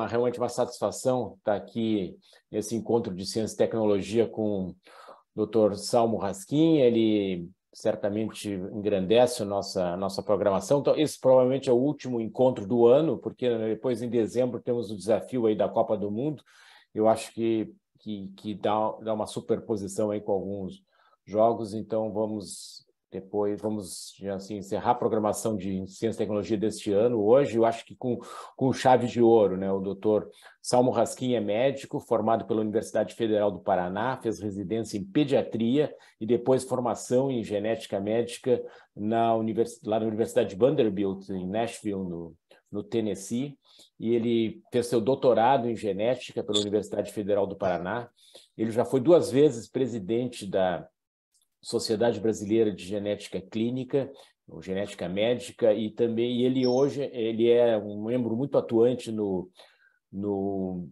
realmente uma satisfação estar aqui nesse encontro de ciência e tecnologia com o Dr. Salmo Raskin. Ele certamente engrandece a nossa programação. Então, esse provavelmente é o último encontro do ano, porque depois, em dezembro, temos o desafio aí da Copa do Mundo. Eu acho que dá uma superposição aí com alguns jogos, então vamos assim, encerrar a programação de ciência e tecnologia deste ano hoje, eu acho que com chave de ouro, né? O doutor Salmo Raskin é médico, formado pela Universidade Federal do Paraná, fez residência em pediatria e depois formação em genética médica lá na Universidade de Vanderbilt, em Nashville, no Tennessee, e ele fez seu doutorado em genética pela Universidade Federal do Paraná. Ele já foi 2 vezes presidente da Sociedade Brasileira de Genética Clínica, ou Genética Médica, e também ele hoje é um membro muito atuante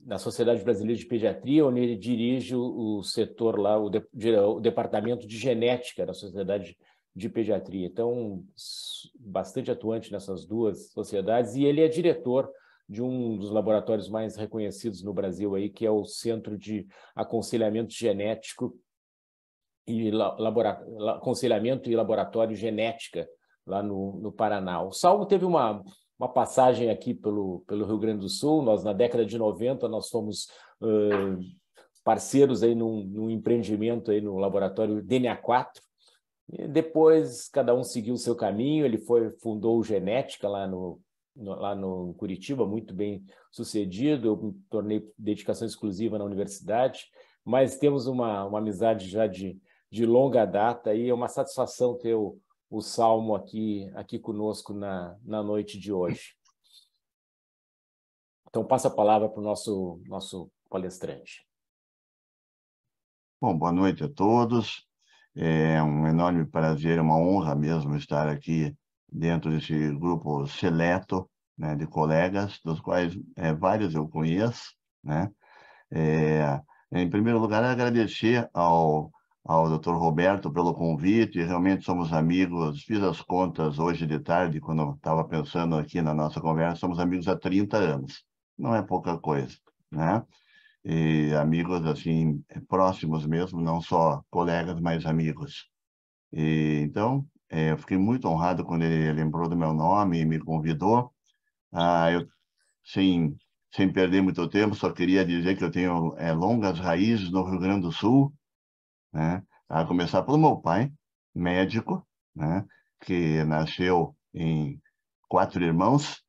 na Sociedade Brasileira de Pediatria, onde ele dirige o setor lá, o departamento de genética da Sociedade de Pediatria. Então, bastante atuante nessas 2 sociedades, e ele é diretor de um dos laboratórios mais reconhecidos no Brasil, aí, que é o Centro de Aconselhamento Genético e Aconselhamento e Laboratório Genética, lá no Paraná. O Salmo teve uma passagem aqui pelo Rio Grande do Sul. Nós, na década de 90, nós fomos parceiros aí num empreendimento aí no laboratório DNA4. E depois, cada um seguiu o seu caminho. Ele fundou o Genética lá no Curitiba, muito bem sucedido. Eu me tornei dedicação exclusiva na universidade, mas temos uma amizade já de longa data, e é uma satisfação ter o Salmo aqui conosco na noite de hoje. Então, passo a palavra para o nosso palestrante. Bom, boa noite a todos. É um enorme prazer, uma honra mesmo estar aqui dentro desse grupo seleto, né, de colegas, dos quais vários eu conheço, né? Em primeiro lugar, agradecer ao Dr. Roberto pelo convite. Realmente somos amigos. Fiz as contas hoje de tarde, quando estava pensando aqui na nossa conversa, somos amigos há 30 anos. Não é pouca coisa, né? E amigos, assim, próximos mesmo, não só colegas, mas amigos. Então, eu fiquei muito honrado quando ele lembrou do meu nome e me convidou. Eu, sem perder muito tempo, só queria dizer que eu tenho longas raízes no Rio Grande do Sul, né? A começar pelo meu pai, médico, né? Que nasceu em 4 irmãos,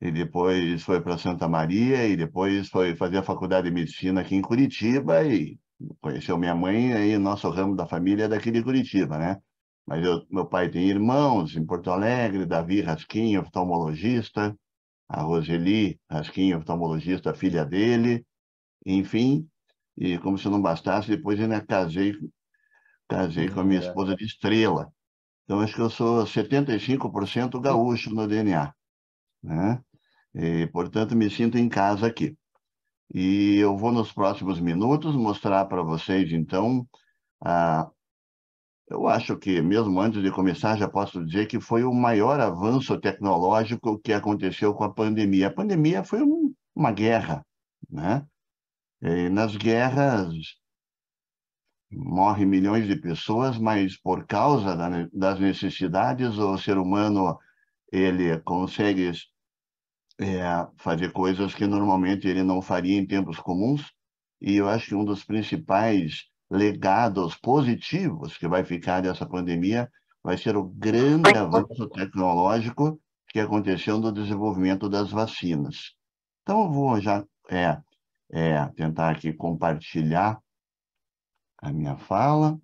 e depois foi para Santa Maria, e depois foi fazer a faculdade de medicina aqui em Curitiba, e conheceu minha mãe, aí o nosso ramo da família é daqui de Curitiba, né? Mas meu pai tem irmãos em Porto Alegre, Davi Raskin, oftalmologista, a Roseli Raskin, oftalmologista, filha dele, enfim, e como se não bastasse, depois ainda casei com a minha esposa de Estrela. Então, acho que eu sou 75% gaúcho no DNA, né? E, portanto, me sinto em casa aqui. E eu vou, nos próximos minutos, mostrar para vocês, então, eu acho que, mesmo antes de começar, já posso dizer que foi o maior avanço tecnológico que aconteceu com a pandemia. A pandemia foi uma guerra, né? E nas guerras morrem milhões de pessoas, mas por causa das necessidades, o ser humano ele consegue fazer coisas que normalmente ele não faria em tempos comuns. E eu acho que um dos principais legados positivos que vai ficar dessa pandemia vai ser o grande avanço tecnológico que aconteceu no desenvolvimento das vacinas. Então, eu vou já tentar aqui compartilhar a minha fala.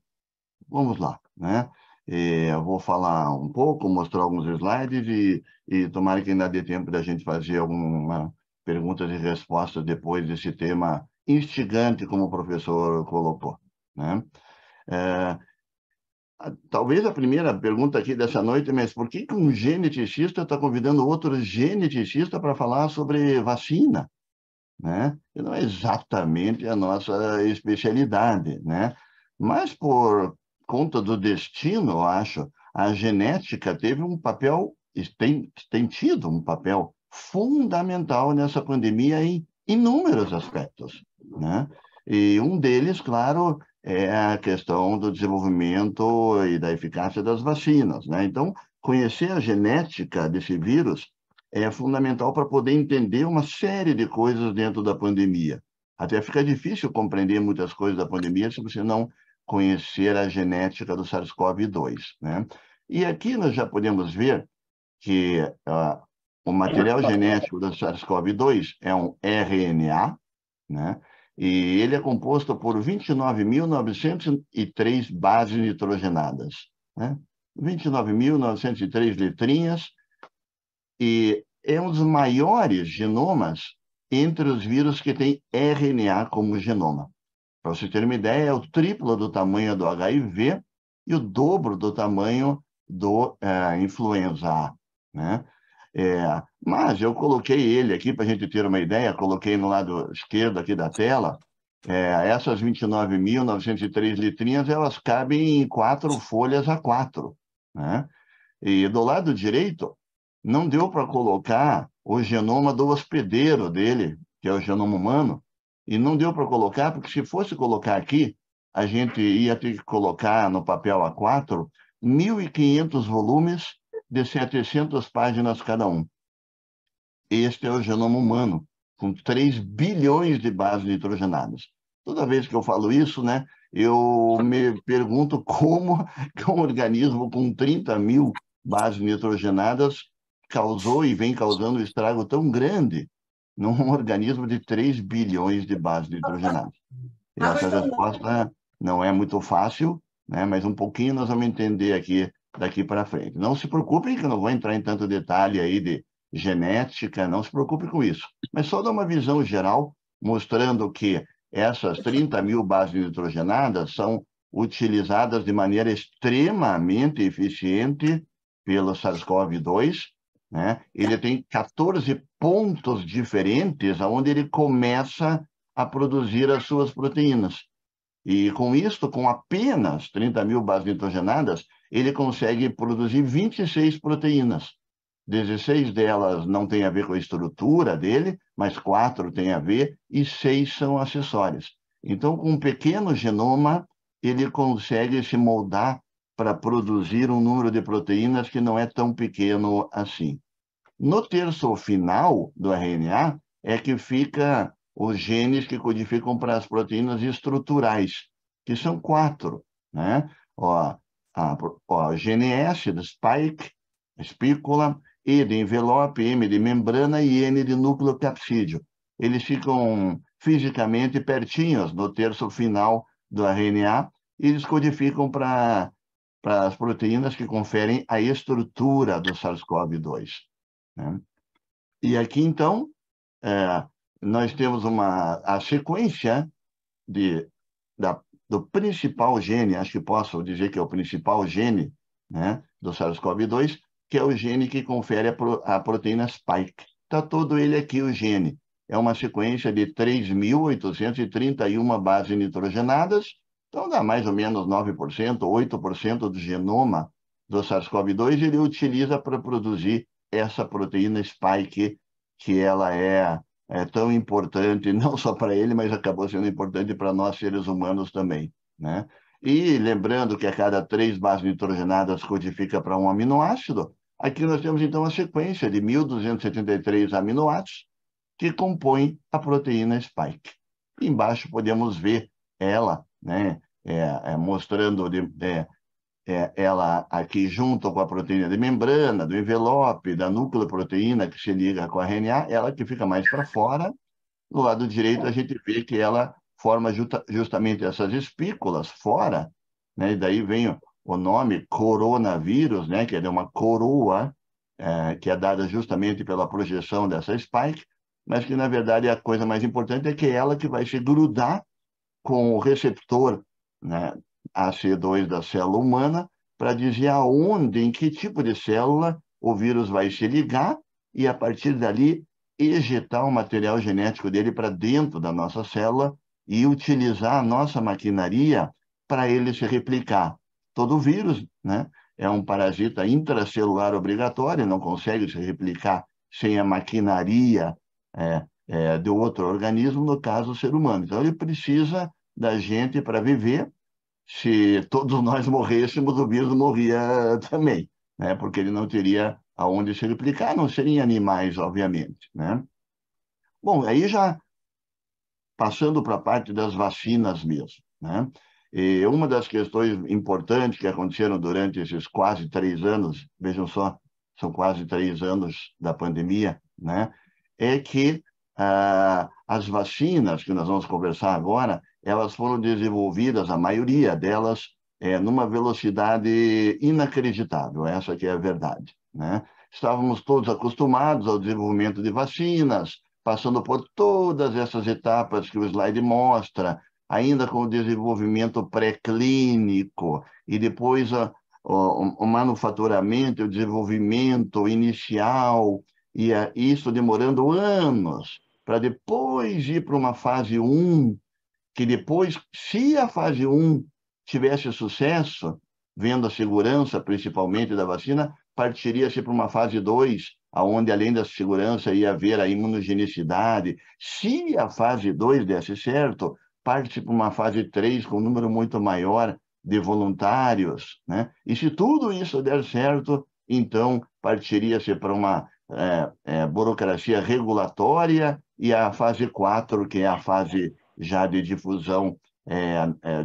Vamos lá, né? Eu vou falar um pouco, mostrar alguns slides e tomara que ainda dê tempo da gente fazer alguma perguntas e respostas depois desse tema instigante, como o professor colocou, né? Talvez a primeira pergunta aqui dessa noite, mas por que um geneticista está convidando outro geneticista para falar sobre vacina, né? Que não é exatamente a nossa especialidade, né? Mas por conta do destino, eu acho, a genética teve um papel, tem tido um papel fundamental nessa pandemia em inúmeros aspectos, né? E um deles, claro, é a questão do desenvolvimento e da eficácia das vacinas, né? Então, conhecer a genética desse vírus é fundamental para poder entender uma série de coisas dentro da pandemia. Até fica difícil compreender muitas coisas da pandemia se você não conhecer a genética do SARS-CoV-2, né? E aqui nós já podemos ver que o material genético do SARS-CoV-2 é um RNA, né? E ele é composto por 29.903 bases nitrogenadas, né? 29.903 letrinhas, e é um dos maiores genomas entre os vírus que têm RNA como genoma. Para você ter uma ideia, é o triplo do tamanho do HIV e o dobro do tamanho do influenza A, né? Mas eu coloquei ele aqui para a gente ter uma ideia, coloquei no lado esquerdo aqui da tela, essas 29.903 letrinhas, elas cabem em 4 folhas A4, né? E do lado direito, não deu para colocar o genoma do hospedeiro dele, que é o genoma humano, e não deu para colocar, porque se fosse colocar aqui, a gente ia ter que colocar no papel A4 1.500 volumes de 700 páginas cada um. Este é o genoma humano, com 3 bilhões de bases nitrogenadas. Toda vez que eu falo isso, né, eu me pergunto como que um organismo com 30.000 bases nitrogenadas causou e vem causando um estrago tão grande num organismo de 3 bilhões de bases nitrogenadas. E essa resposta não é muito fácil, né, mas um pouquinho nós vamos entender aqui daqui para frente. Não se preocupem que eu não vou entrar em tanto detalhe aí de genética, não se preocupe com isso. Mas só dar uma visão geral, mostrando que essas 30.000 bases nitrogenadas são utilizadas de maneira extremamente eficiente pelo SARS-CoV-2, né? Ele tem 14 pontos diferentes onde ele começa a produzir as suas proteínas. E com isso, com apenas 30.000 bases nitrogenadas, ele consegue produzir 26 proteínas. 16 delas não têm a ver com a estrutura dele, mas 4 têm a ver e 6 são acessórias. Então, com um pequeno genoma, ele consegue se moldar para produzir um número de proteínas que não é tão pequeno assim. No terço final do RNA é que fica os genes que codificam para as proteínas estruturais, que são 4, né? Gene S, do spike, espícula, E de envelope, M de membrana e N de núcleo capsídeo. Eles ficam fisicamente pertinhos no terço final do RNA e eles codificam para as proteínas que conferem a estrutura do SARS-CoV-2, né? E aqui, então, nós temos a sequência do principal gene, acho que posso dizer que é o principal gene, né, do SARS-CoV-2, que é o gene que confere a proteína spike. Está todo ele aqui, o gene. É uma sequência de 3.831 bases nitrogenadas, então dá mais ou menos 9%, 8% do genoma do SARS-CoV-2, ele utiliza para produzir essa proteína spike, que ela é tão importante, não só para ele, mas acabou sendo importante para nós, seres humanos, também, né? E lembrando que a cada 3 bases nitrogenadas codifica para um aminoácido, aqui nós temos, então, a sequência de 1.273 aminoácidos que compõem a proteína spike. Embaixo podemos ver ela, né, mostrando ela aqui junto com a proteína de membrana, do envelope, da nucleoproteína que se liga com a RNA, ela que fica mais para fora. Do lado direito, a gente vê que ela forma justamente essas espículas fora, né? E daí vem o nome coronavírus, né? Que é uma coroa, que é dada justamente pela projeção dessa spike, mas que, na verdade, a coisa mais importante é que é ela que vai se grudar com o receptor, né, AC2 da célula humana, para dizer aonde, em que tipo de célula o vírus vai se ligar e, a partir dali, ejetar o material genético dele para dentro da nossa célula e utilizar a nossa maquinaria para ele se replicar. Todo vírus, né, é um parasita intracelular obrigatório, não consegue se replicar sem a maquinaria de outro organismo, no caso, o ser humano. Então, ele precisa da gente para viver. Se todos nós morrêssemos, o vírus morria também, né? Porque ele não teria aonde se replicar, não seriam animais, obviamente, né? Bom, aí já passando para a parte das vacinas mesmo, né? E uma das questões importantes que aconteceram durante esses quase 3 anos, vejam só, são quase 3 anos da pandemia, né? É que as vacinas que nós vamos conversar agora, elas foram desenvolvidas, a maioria delas, numa velocidade inacreditável, essa que é a verdade, né? Estávamos todos acostumados ao desenvolvimento de vacinas, passando por todas essas etapas que o slide mostra, ainda com o desenvolvimento pré-clínico, e depois o manufaturamento, o desenvolvimento inicial, e isso demorando anos, para depois ir para uma fase 1, que depois, se a fase 1 tivesse sucesso, vendo a segurança, principalmente da vacina, partiria-se para uma fase 2, onde, além da segurança, ia haver a imunogenicidade. Se a fase 2 desse certo, parte para uma fase 3 com um número muito maior de voluntários, né? E se tudo isso der certo, então partiria-se para uma burocracia regulatória e a fase 4, que é a fase já de difusão,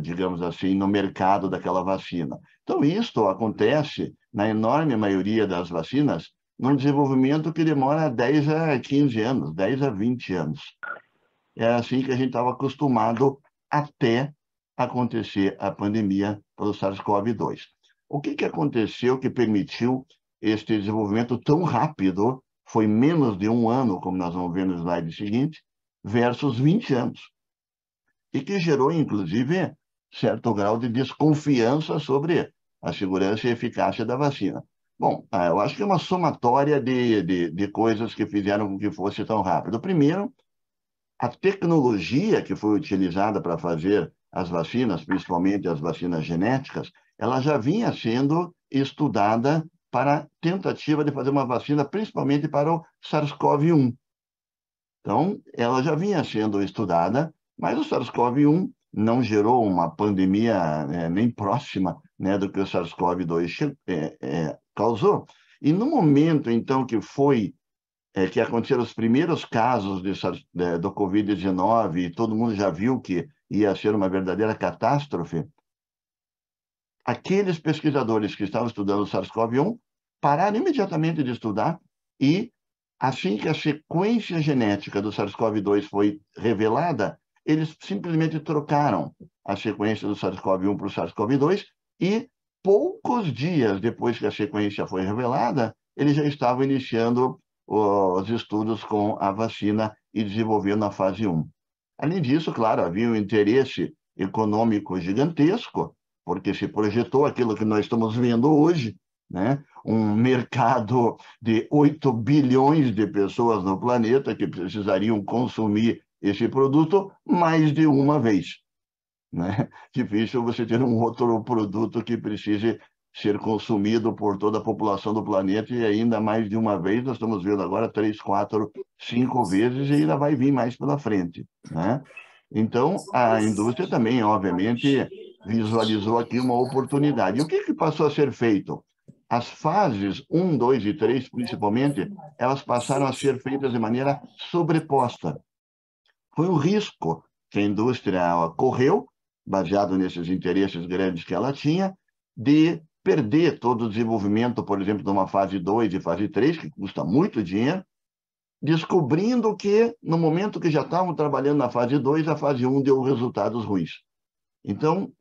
digamos assim, no mercado daquela vacina. Então, isto acontece, na enorme maioria das vacinas, num desenvolvimento que demora 10 a 15 anos, 10 a 20 anos. É assim que a gente estava acostumado até acontecer a pandemia pelo SARS-CoV-2. O que aconteceu que permitiu este desenvolvimento tão rápido? Foi menos de 1 ano, como nós vamos ver no slide seguinte, versus 20 anos. E que gerou, inclusive, certo grau de desconfiança sobre a segurança e eficácia da vacina. Bom, eu acho que é uma somatória de coisas que fizeram com que fosse tão rápido. Primeiro, a tecnologia que foi utilizada para fazer as vacinas, principalmente as vacinas genéticas, ela já vinha sendo estudada para tentativa de fazer uma vacina, principalmente para o SARS-CoV-1. Então, ela já vinha sendo estudada, mas o SARS-CoV-1 não gerou uma pandemia nem próxima, né, do que o SARS-CoV-2 causou. E no momento, então, que aconteceram os primeiros casos do Covid-19, e todo mundo já viu que ia ser uma verdadeira catástrofe, aqueles pesquisadores que estavam estudando o SARS-CoV-1 pararam imediatamente de estudar e, assim que a sequência genética do SARS-CoV-2 foi revelada, eles simplesmente trocaram a sequência do SARS-CoV-1 para o SARS-CoV-2 e, poucos dias depois que a sequência foi revelada, eles já estavam iniciando os estudos com a vacina e desenvolvendo a fase 1. Além disso, claro, havia um interesse econômico gigantesco, porque se projetou aquilo que nós estamos vendo hoje, né? Um mercado de 8 bilhões de pessoas no planeta que precisariam consumir esse produto mais de uma vez, né? Difícil você ter um outro produto que precise ser consumido por toda a população do planeta e ainda mais de uma vez. Nós estamos vendo agora 3, 4, 5 vezes e ainda vai vir mais pela frente, né? Então, a indústria também, obviamente, visualizou aqui uma oportunidade. E o que passou a ser feito? As fases 1, 2 e 3, principalmente, elas passaram a ser feitas de maneira sobreposta. Foi um risco que a indústria correu, baseado nesses interesses grandes que ela tinha, de perder todo o desenvolvimento, por exemplo, de uma fase 2 e fase 3, que custa muito dinheiro, descobrindo que, no momento que já estavam trabalhando na fase 2, a fase 1 deu resultados ruins. Então,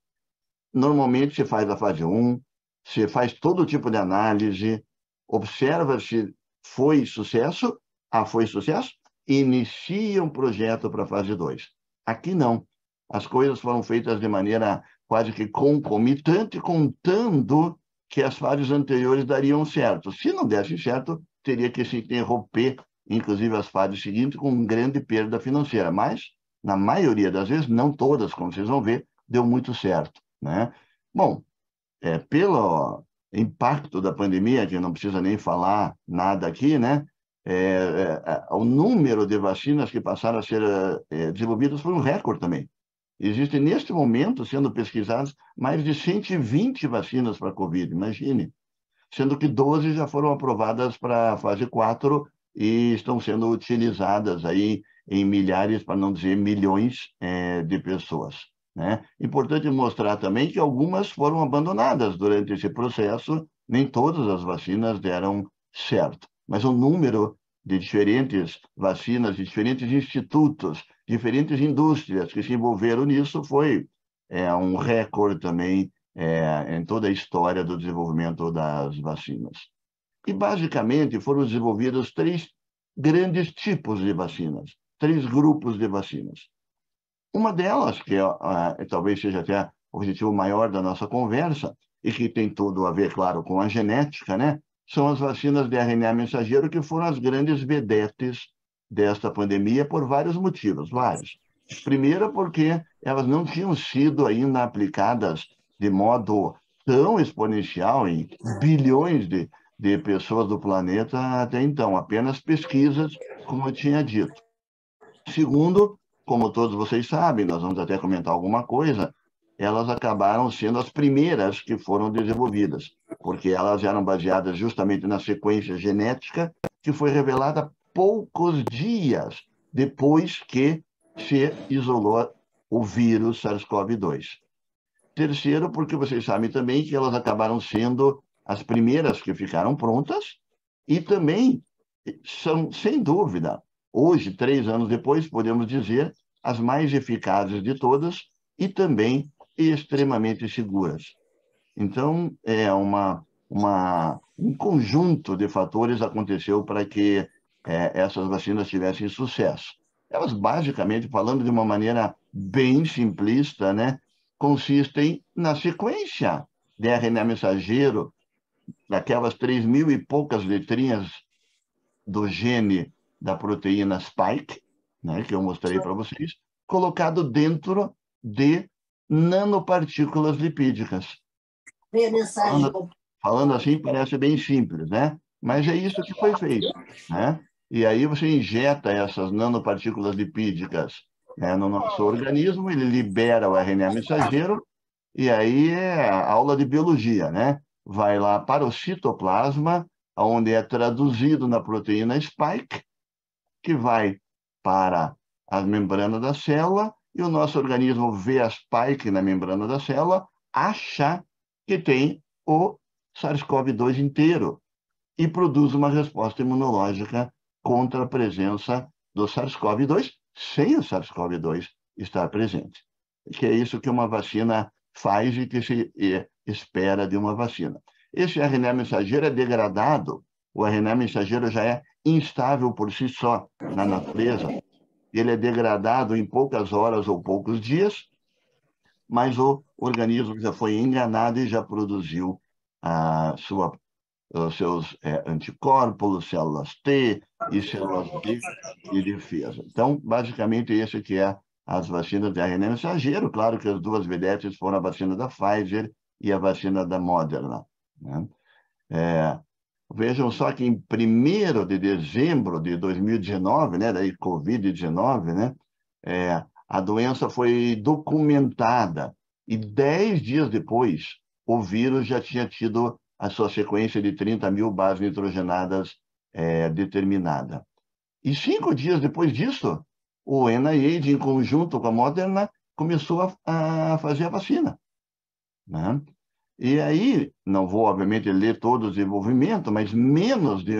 normalmente se faz a fase 1, se faz todo tipo de análise, observa se foi sucesso, foi sucesso, e inicia um projeto para a fase 2. Aqui não. As coisas foram feitas de maneira quase que concomitante, contando que as fases anteriores dariam certo. Se não desse certo, teria que se interromper, inclusive as fases seguintes, com grande perda financeira. Mas, na maioria das vezes, não todas, como vocês vão ver, deu muito certo, né? Bom, pelo impacto da pandemia, que não precisa nem falar nada aqui, né? o número de vacinas que passaram a ser desenvolvidas foi um recorde também. Existem, neste momento, sendo pesquisadas mais de 120 vacinas para a Covid, imagine, sendo que 12 já foram aprovadas para a fase 4 e estão sendo utilizadas aí em milhares, para não dizer milhões, de pessoas, né? Importante mostrar também que algumas foram abandonadas durante esse processo, nem todas as vacinas deram certo, mas o número de diferentes vacinas, de diferentes institutos, diferentes indústrias que se envolveram nisso foi um recorde também em toda a história do desenvolvimento das vacinas. E, basicamente, foram desenvolvidos 3 grandes tipos de vacinas, 3 grupos de vacinas. Uma delas, que talvez seja até o objetivo maior da nossa conversa, e que tem tudo a ver, claro, com a genética, né? São as vacinas de RNA mensageiro, que foram as grandes vedetes desta pandemia por vários motivos, vários. Primeiro, porque elas não tinham sido ainda aplicadas de modo tão exponencial em bilhões de pessoas do planeta até então, apenas pesquisas, como eu tinha dito. Segundo, como todos vocês sabem, nós vamos até comentar alguma coisa, elas acabaram sendo as primeiras que foram desenvolvidas, porque elas eram baseadas justamente na sequência genética que foi revelada poucos dias depois que se isolou o vírus SARS-CoV-2. Terceiro, porque vocês sabem também que elas acabaram sendo as primeiras que ficaram prontas e também são, sem dúvida, hoje, 3 anos depois, podemos dizer, as mais eficazes de todas e também extremamente seguras. Então, um conjunto de fatores aconteceu para que essas vacinas tivessem sucesso. Elas, basicamente, falando de uma maneira bem simplista, né, consistem na sequência de RNA mensageiro, daquelas 3.000 e poucas letrinhas do gene da proteína spike, né, que eu mostrei para vocês, colocado dentro de nanopartículas lipídicas. Falando assim, parece bem simples, né? Mas é isso que foi feito, né? E aí você injeta essas nanopartículas lipídicas, né, no nosso organismo, ele libera o RNA mensageiro, e aí é a aula de biologia, né? Vai lá para o citoplasma, onde é traduzido na proteína spike, que vai para a membrana da célula, e o nosso organismo vê a spike na membrana da célula, acha que tem o SARS-CoV-2 inteiro e produz uma resposta imunológica contra a presença do SARS-CoV-2 sem o SARS-CoV-2 estar presente. Que é isso que uma vacina faz e que se espera de uma vacina. Esse RNA mensageiro é degradado, o RNA mensageiro já é instável por si só na natureza, ele é degradado em poucas horas ou poucos dias, mas o organismo já foi enganado e já produziu os seus anticorpos, células T e células B de defesa. Então, basicamente, esse que é as vacinas de RNA mensageiro. Claro que as 2 vedetes foram a vacina da Pfizer e a vacina da Moderna, né? Vejam só que em 1º de dezembro de 2019, né, daí Covid-19, né, a doença foi documentada e 10 dias depois o vírus já tinha tido a sua sequência de 30.000 bases nitrogenadas determinada. E 5 dias depois disso, o NIH, em conjunto com a Moderna, começou a fazer a vacina, né? E aí, não vou, obviamente, ler todo o desenvolvimento, mas menos de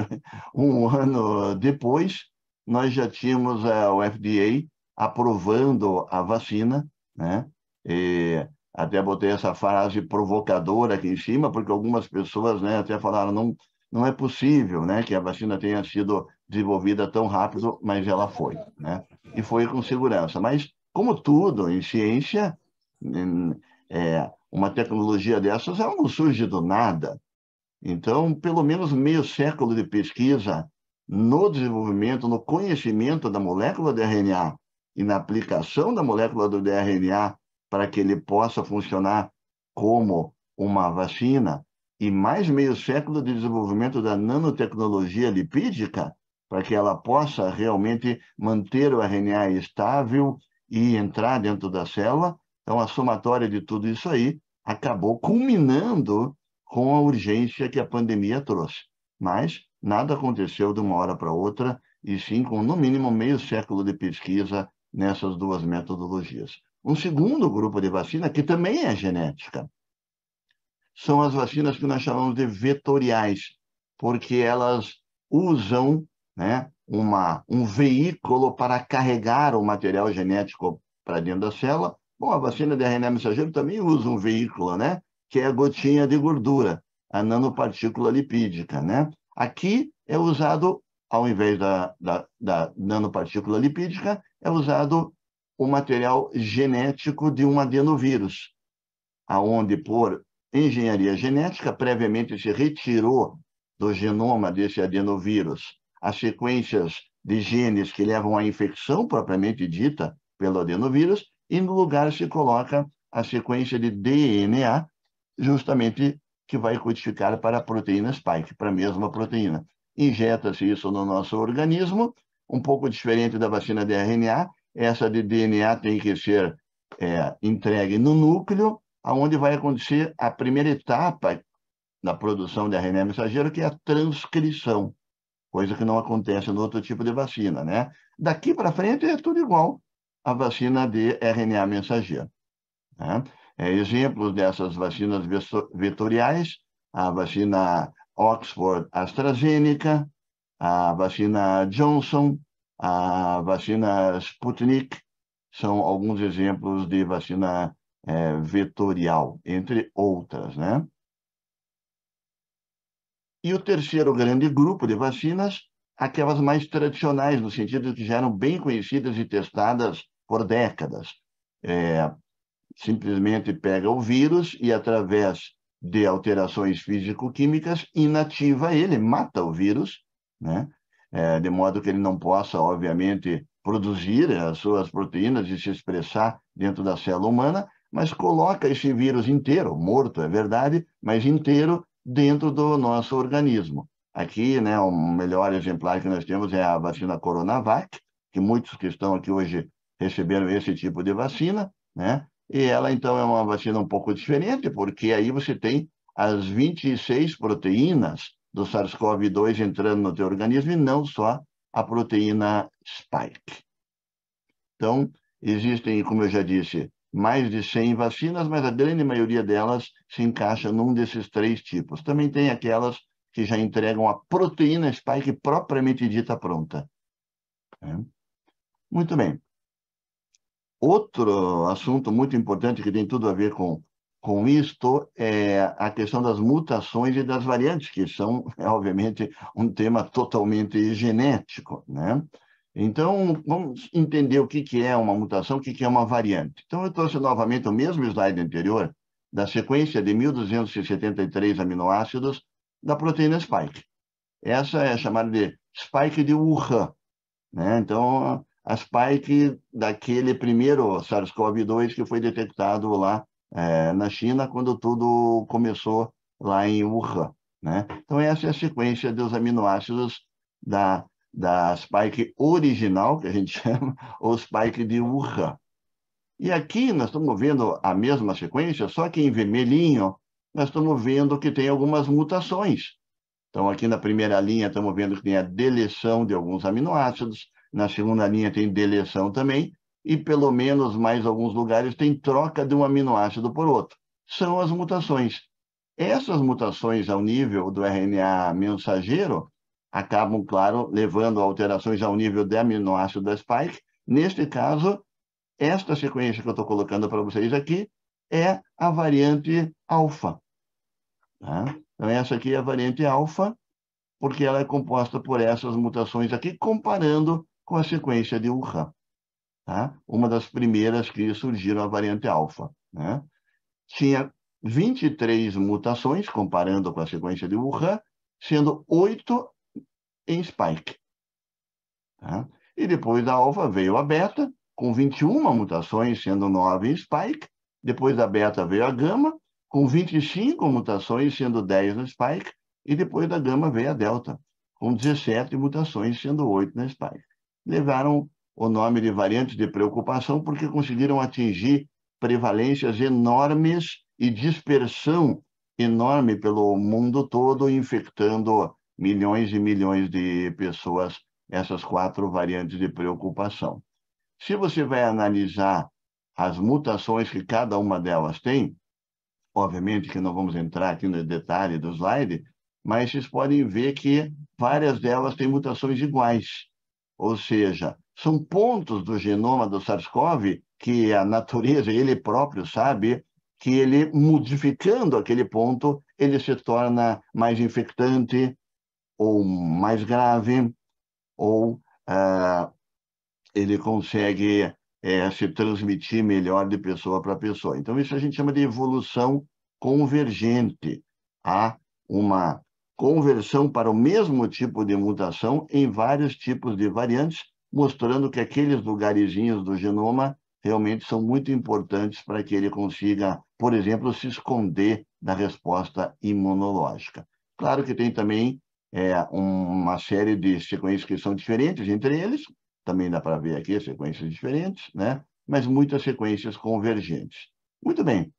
um ano depois, nós já tínhamos o FDA aprovando a vacina, né? E até botei essa frase provocadora aqui em cima, porque algumas pessoas, né, até falaram, não é possível, né, que a vacina tenha sido desenvolvida tão rápido, mas ela foi, né? E foi com segurança. Mas, como tudo em ciência, uma tecnologia dessas, ela não surge do nada. Então, pelo menos meio século de pesquisa no desenvolvimento, no conhecimento da molécula de RNA e na aplicação da molécula do RNA para que ele possa funcionar como uma vacina, e mais meio século de desenvolvimento da nanotecnologia lipídica para que ela possa realmente manter o RNA estável e entrar dentro da célula. Então, a somatória de tudo isso aí acabou culminando com a urgência que a pandemia trouxe. Mas nada aconteceu de uma hora para outra, e sim com, no mínimo, meio século de pesquisa nessas duas metodologias. Um segundo grupo de vacina, que também é genética, são as vacinas que nós chamamos de vetoriais, porque elas usam, né, um veículo para carregar o material genético para dentro da célula. Bom, a vacina de RNA mensageiro também usa um veículo, né, que é a gotinha de gordura, a nanopartícula lipídica, né? Aqui é usado, ao invés da nanopartícula lipídica, é usado o material genético de um adenovírus, aonde, por engenharia genética, previamente se retirou do genoma desse adenovírus as sequências de genes que levam à infecção propriamente dita pelo adenovírus, e no lugar se coloca a sequência de DNA, justamente que vai codificar para a proteína spike, para a mesma proteína. Injeta-se isso no nosso organismo, um pouco diferente da vacina de RNA. Essa de DNA tem que ser entregue no núcleo, aonde vai acontecer a primeira etapa da produção de RNA mensageiro, que é a transcrição, coisa que não acontece no outro tipo de vacina, né? Daqui para frente é tudo igual à vacina de RNA mensageiro, né? Exemplos dessas vacinas vetoriais: a vacina Oxford AstraZeneca, a vacina Johnson, a vacina Sputnik, são alguns exemplos de vacina vetorial, entre outras, né? E o terceiro grande grupo de vacinas, aquelas mais tradicionais, no sentido de que já eram bem conhecidas e testadas por décadas. Simplesmente pega o vírus e, através de alterações físico-químicas, inativa ele, mata o vírus, né? De modo que ele não possa, obviamente, produzir as suas proteínas e se expressar dentro da célula humana, mas coloca esse vírus inteiro, morto, é verdade, mas inteiro, dentro do nosso organismo. Aqui, né, o melhor exemplar que nós temos é a vacina Coronavac, que muitos que estão aqui hoje receberam esse tipo de vacina, né? E ela, então, é uma vacina um pouco diferente, porque aí você tem as 26 proteínas do SARS-CoV-2 entrando no teu organismo, e não só a proteína spike. Então, existem, como eu já disse, mais de 100 vacinas, mas a grande maioria delas se encaixa num desses três tipos. Também tem aquelas que já entregam a proteína spike propriamente dita pronta. Muito bem. Outro assunto muito importante que tem tudo a ver com isto é a questão das mutações e das variantes, que são, obviamente, um tema totalmente genético, né? Então, vamos entender o que é uma mutação, o que é uma variante. Então, eu trouxe novamente o mesmo slide anterior, da sequência de 1.273 aminoácidos da proteína spike. Essa é chamada de spike de Wuhan, né? Então, a spike daquele primeiro SARS-CoV-2 que foi detectado lá na China, quando tudo começou lá em Wuhan, né? Então, essa é a sequência dos aminoácidos da spike original, que a gente chama, ou spike de Wuhan. E aqui nós estamos vendo a mesma sequência, só que em vermelhinho nós estamos vendo que tem algumas mutações. Então, aqui na primeira linha estamos vendo que tem a deleção de alguns aminoácidos, na segunda linha tem deleção também, e pelo menos mais alguns lugares tem troca de um aminoácido por outro. São as mutações. Essas mutações ao nível do RNA mensageiro acabam, claro, levando a alterações ao nível do aminoácido da spike. Neste caso, esta sequência que eu estou colocando para vocês aqui é a variante alfa. Tá? Então, essa aqui é a variante alfa, porque ela é composta por essas mutações aqui, comparando com a sequência de Wuhan. Tá? Uma das primeiras que surgiram, a variante alfa, né? Tinha 23 mutações, comparando com a sequência de Wuhan, sendo 8 em spike. Tá? E depois da alfa veio a beta, com 21 mutações, sendo 9 em spike. Depois da beta veio a gama, com 25 mutações, sendo 10 no spike. E depois da gama veio a delta, com 17 mutações, sendo 8 na spike. Levaram o nome de variantes de preocupação porque conseguiram atingir prevalências enormes e dispersão enorme pelo mundo todo, infectando milhões e milhões de pessoas, essas 4 variantes de preocupação. Se você vai analisar as mutações que cada uma delas tem, obviamente que não vamos entrar aqui no detalhe do slide, mas vocês podem ver que várias delas têm mutações iguais. Ou seja, são pontos do genoma do SARS-CoV que a natureza, ele próprio sabe, que ele, modificando aquele ponto, ele se torna mais infectante, ou mais grave, ou ele consegue se transmitir melhor de pessoa para pessoa. Então, isso a gente chama de evolução convergente. Há uma conversão para o mesmo tipo de mutação em vários tipos de variantes, mostrando que aqueles lugarzinhos do genoma realmente são muito importantes para que ele consiga, por exemplo, se esconder da resposta imunológica. Claro que tem também uma série de sequências que são diferentes entre eles, também dá para ver aqui sequências diferentes, né? Mas muitas sequências convergentes. Muito bem.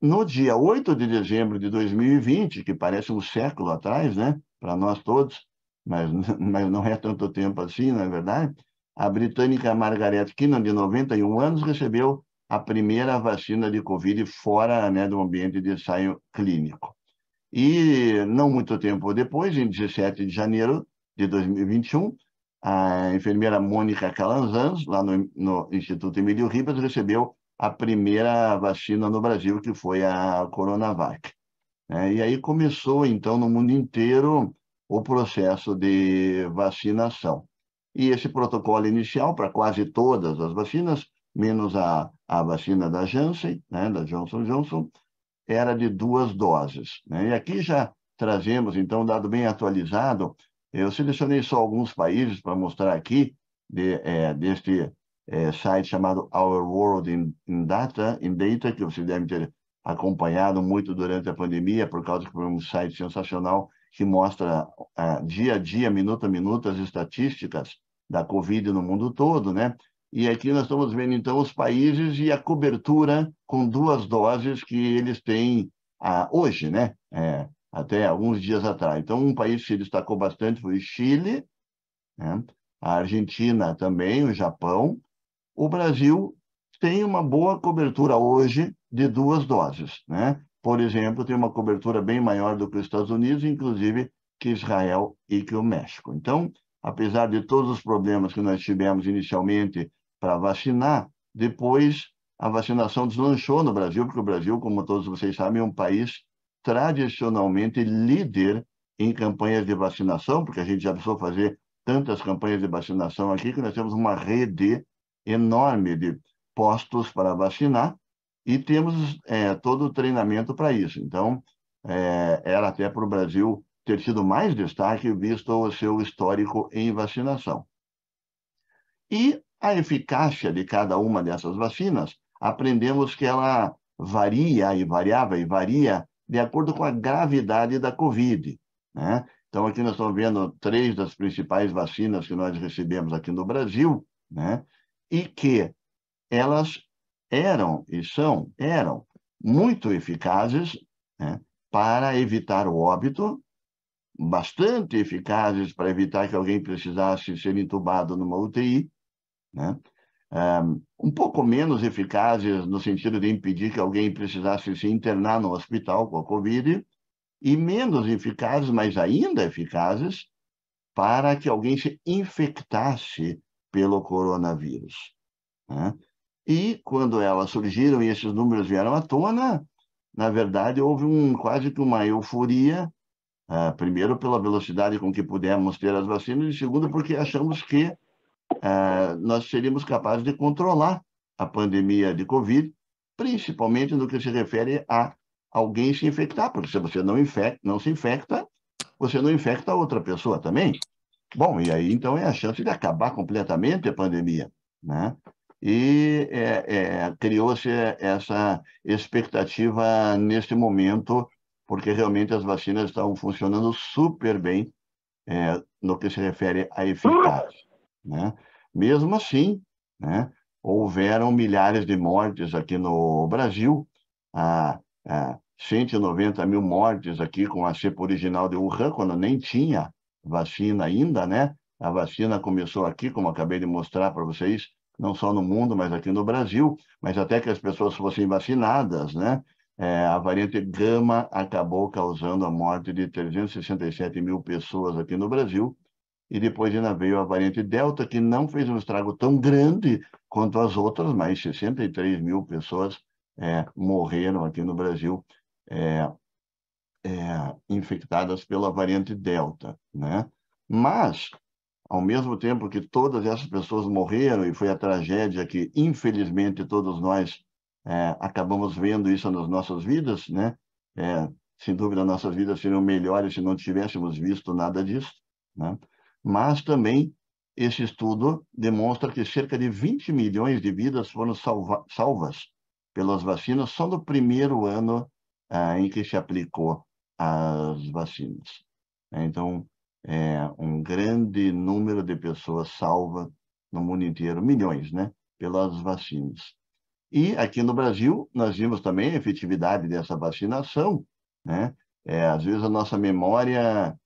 No dia 8 de dezembro de 2020, que parece um século atrás, né? Para nós todos, mas não é tanto tempo assim, não é verdade? A britânica Margaret Keenan, de 91 anos, recebeu a primeira vacina de Covid fora, né, do ambiente de ensaio clínico. E não muito tempo depois, em 17 de janeiro de 2021, a enfermeira Mônica Calanzans, lá no Instituto Emílio Ribas, recebeu a primeira vacina no Brasil, que foi a Coronavac. E aí começou, então, no mundo inteiro, o processo de vacinação. E esse protocolo inicial, para quase todas as vacinas, menos a vacina da Janssen, né, da Johnson & Johnson, era de 2 doses. E aqui já trazemos, então, um dado bem atualizado. Eu selecionei só alguns países para mostrar aqui, deste site chamado Our World in Data, que vocês devem ter acompanhado muito durante a pandemia, por causa que foi um site sensacional que mostra dia a dia, minuto a minuto, as estatísticas da Covid no mundo todo, né? E aqui nós estamos vendo, então, os países e a cobertura com 2 doses que eles têm hoje, né? Até alguns dias atrás. Então, um país que se destacou bastante foi o Chile, né? A Argentina também, o Japão. O Brasil tem uma boa cobertura hoje de 2 doses, né? Por exemplo, tem uma cobertura bem maior do que os Estados Unidos, inclusive que Israel e que o México. Então, apesar de todos os problemas que nós tivemos inicialmente para vacinar, depois a vacinação deslanchou no Brasil, porque o Brasil, como todos vocês sabem, é um país tradicionalmente líder em campanhas de vacinação, porque a gente já precisou fazer tantas campanhas de vacinação aqui, que nós temos uma rede enorme de postos para vacinar e temos todo o treinamento para isso. Então, era até para o Brasil ter tido mais destaque, visto o seu histórico em vacinação. E a eficácia de cada uma dessas vacinas, aprendemos que ela varia e variava e varia de acordo com a gravidade da Covid, né? Então, aqui nós estamos vendo 3 das principais vacinas que nós recebemos aqui no Brasil, né? E que elas eram muito eficazes, né, para evitar o óbito, bastante eficazes para evitar que alguém precisasse ser entubado numa UTI, né? Um pouco menos eficazes no sentido de impedir que alguém precisasse se internar no hospital com a Covid, e menos eficazes, mas ainda eficazes, para que alguém se infectasse pelo coronavírus, né? E quando elas surgiram e esses números vieram à tona, na verdade, houve quase que uma euforia, primeiro pela velocidade com que pudemos ter as vacinas, e segundo porque achamos que nós seríamos capazes de controlar a pandemia de Covid, principalmente no que se refere a alguém se infectar, porque se você não se infecta, você não infecta outra pessoa também. Bom, e aí então é a chance de acabar completamente a pandemia, né? E criou-se essa expectativa neste momento, porque realmente as vacinas estavam funcionando super bem no que se refere à eficácia, né? Mesmo assim, né, houveram milhares de mortes aqui no Brasil, 190 mil mortes aqui com a cepa original de Wuhan, quando nem tinha vacina ainda, né? A vacina começou aqui, como acabei de mostrar para vocês, não só no mundo, mas aqui no Brasil, mas até que as pessoas fossem vacinadas, né? A variante Gama acabou causando a morte de 367 mil pessoas aqui no Brasil, e depois ainda veio a variante Delta, que não fez um estrago tão grande quanto as outras, mas 63 mil pessoas morreram aqui no Brasil infectadas pela variante Delta, né? Mas, ao mesmo tempo que todas essas pessoas morreram, e foi a tragédia que, infelizmente, todos nós acabamos vendo isso nas nossas vidas, né? Sem dúvida, nossas vidas seriam melhores se não tivéssemos visto nada disso, né? Mas também esse estudo demonstra que cerca de 20 milhões de vidas foram salvas pelas vacinas só no primeiro ano em que se aplicou as vacinas. Então, um grande número de pessoas salvas no mundo inteiro, milhões, né, pelas vacinas. E aqui no Brasil, nós vimos também a efetividade dessa vacinação, né? Às vezes a nossa memória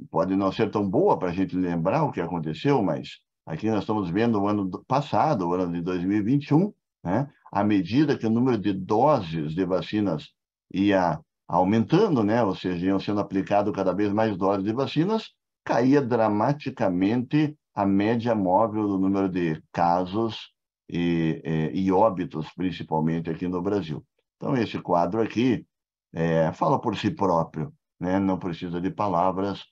pode não ser tão boa para a gente lembrar o que aconteceu, mas aqui nós estamos vendo o ano passado, o ano de 2021, né? À medida que o número de doses de vacinas ia aumentando, né? Ou seja, iam sendo aplicadas cada vez mais doses de vacinas, caía dramaticamente a média móvel do número de casos e óbitos, principalmente aqui no Brasil. Então, esse quadro aqui fala por si próprio, né? Não precisa de palavras.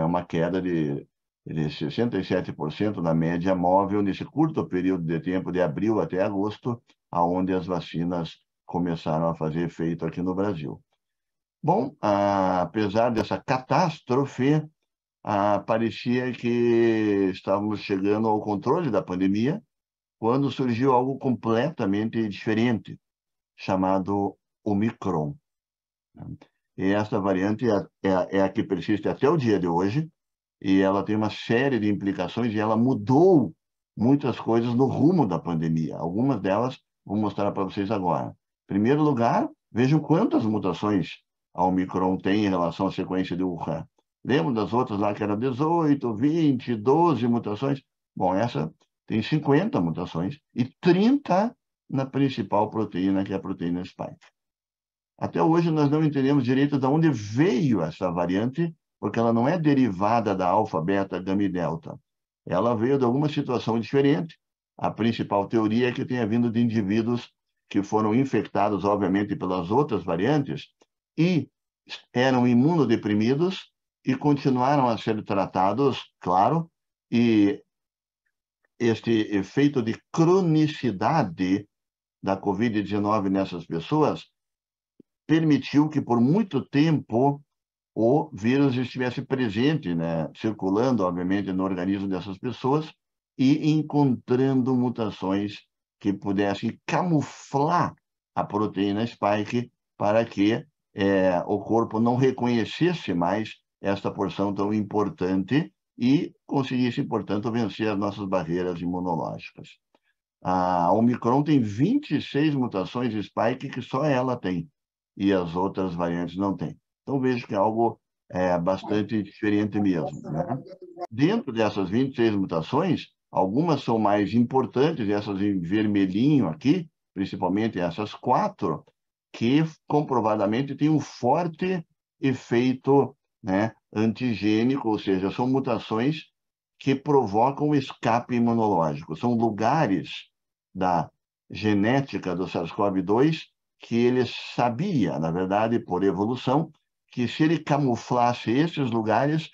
Uma queda de 67% na média móvel nesse curto período de tempo, de abril até agosto, aonde as vacinas começaram a fazer efeito aqui no Brasil. Bom, apesar dessa catástrofe, parecia que estávamos chegando ao controle da pandemia, quando surgiu algo completamente diferente, chamado Omicron. E essa variante é a que persiste até o dia de hoje, e ela tem uma série de implicações, e ela mudou muitas coisas no rumo da pandemia. Algumas delas vou mostrar para vocês agora. Em primeiro lugar, vejam quantas mutações a Omicron tem em relação à sequência de Wuhan. Lembra das outras lá que eram 18, 20, 12 mutações? Bom, essa tem 50 mutações e 30 na principal proteína, que é a proteína spike. Até hoje, nós não entendemos direito de onde veio essa variante, porque ela não é derivada da alfa, beta, gama e delta. Ela veio de alguma situação diferente. A principal teoria é que tenha vindo de indivíduos que foram infectados, obviamente, pelas outras variantes e eram imunodeprimidos e continuaram a ser tratados, claro, e este efeito de cronicidade da Covid-19 nessas pessoas permitiu que, por muito tempo, o vírus estivesse presente, né, circulando, obviamente, no organismo dessas pessoas e encontrando mutações que pudessem camuflar a proteína spike para que o corpo não reconhecesse mais esta porção tão importante e conseguisse, portanto, vencer as nossas barreiras imunológicas. A Omicron tem 26 mutações de spike que só ela tem, e as outras variantes não têm. Então, vejo que é algo bastante diferente mesmo, né? Dentro dessas 26 mutações, algumas são mais importantes, essas em vermelhinho aqui, principalmente essas 4, que comprovadamente têm um forte efeito, né, antigênico, ou seja, são mutações que provocam escape imunológico. São lugares da genética do SARS-CoV-2 que ele sabia, na verdade, por evolução, que se ele camuflasse esses lugares,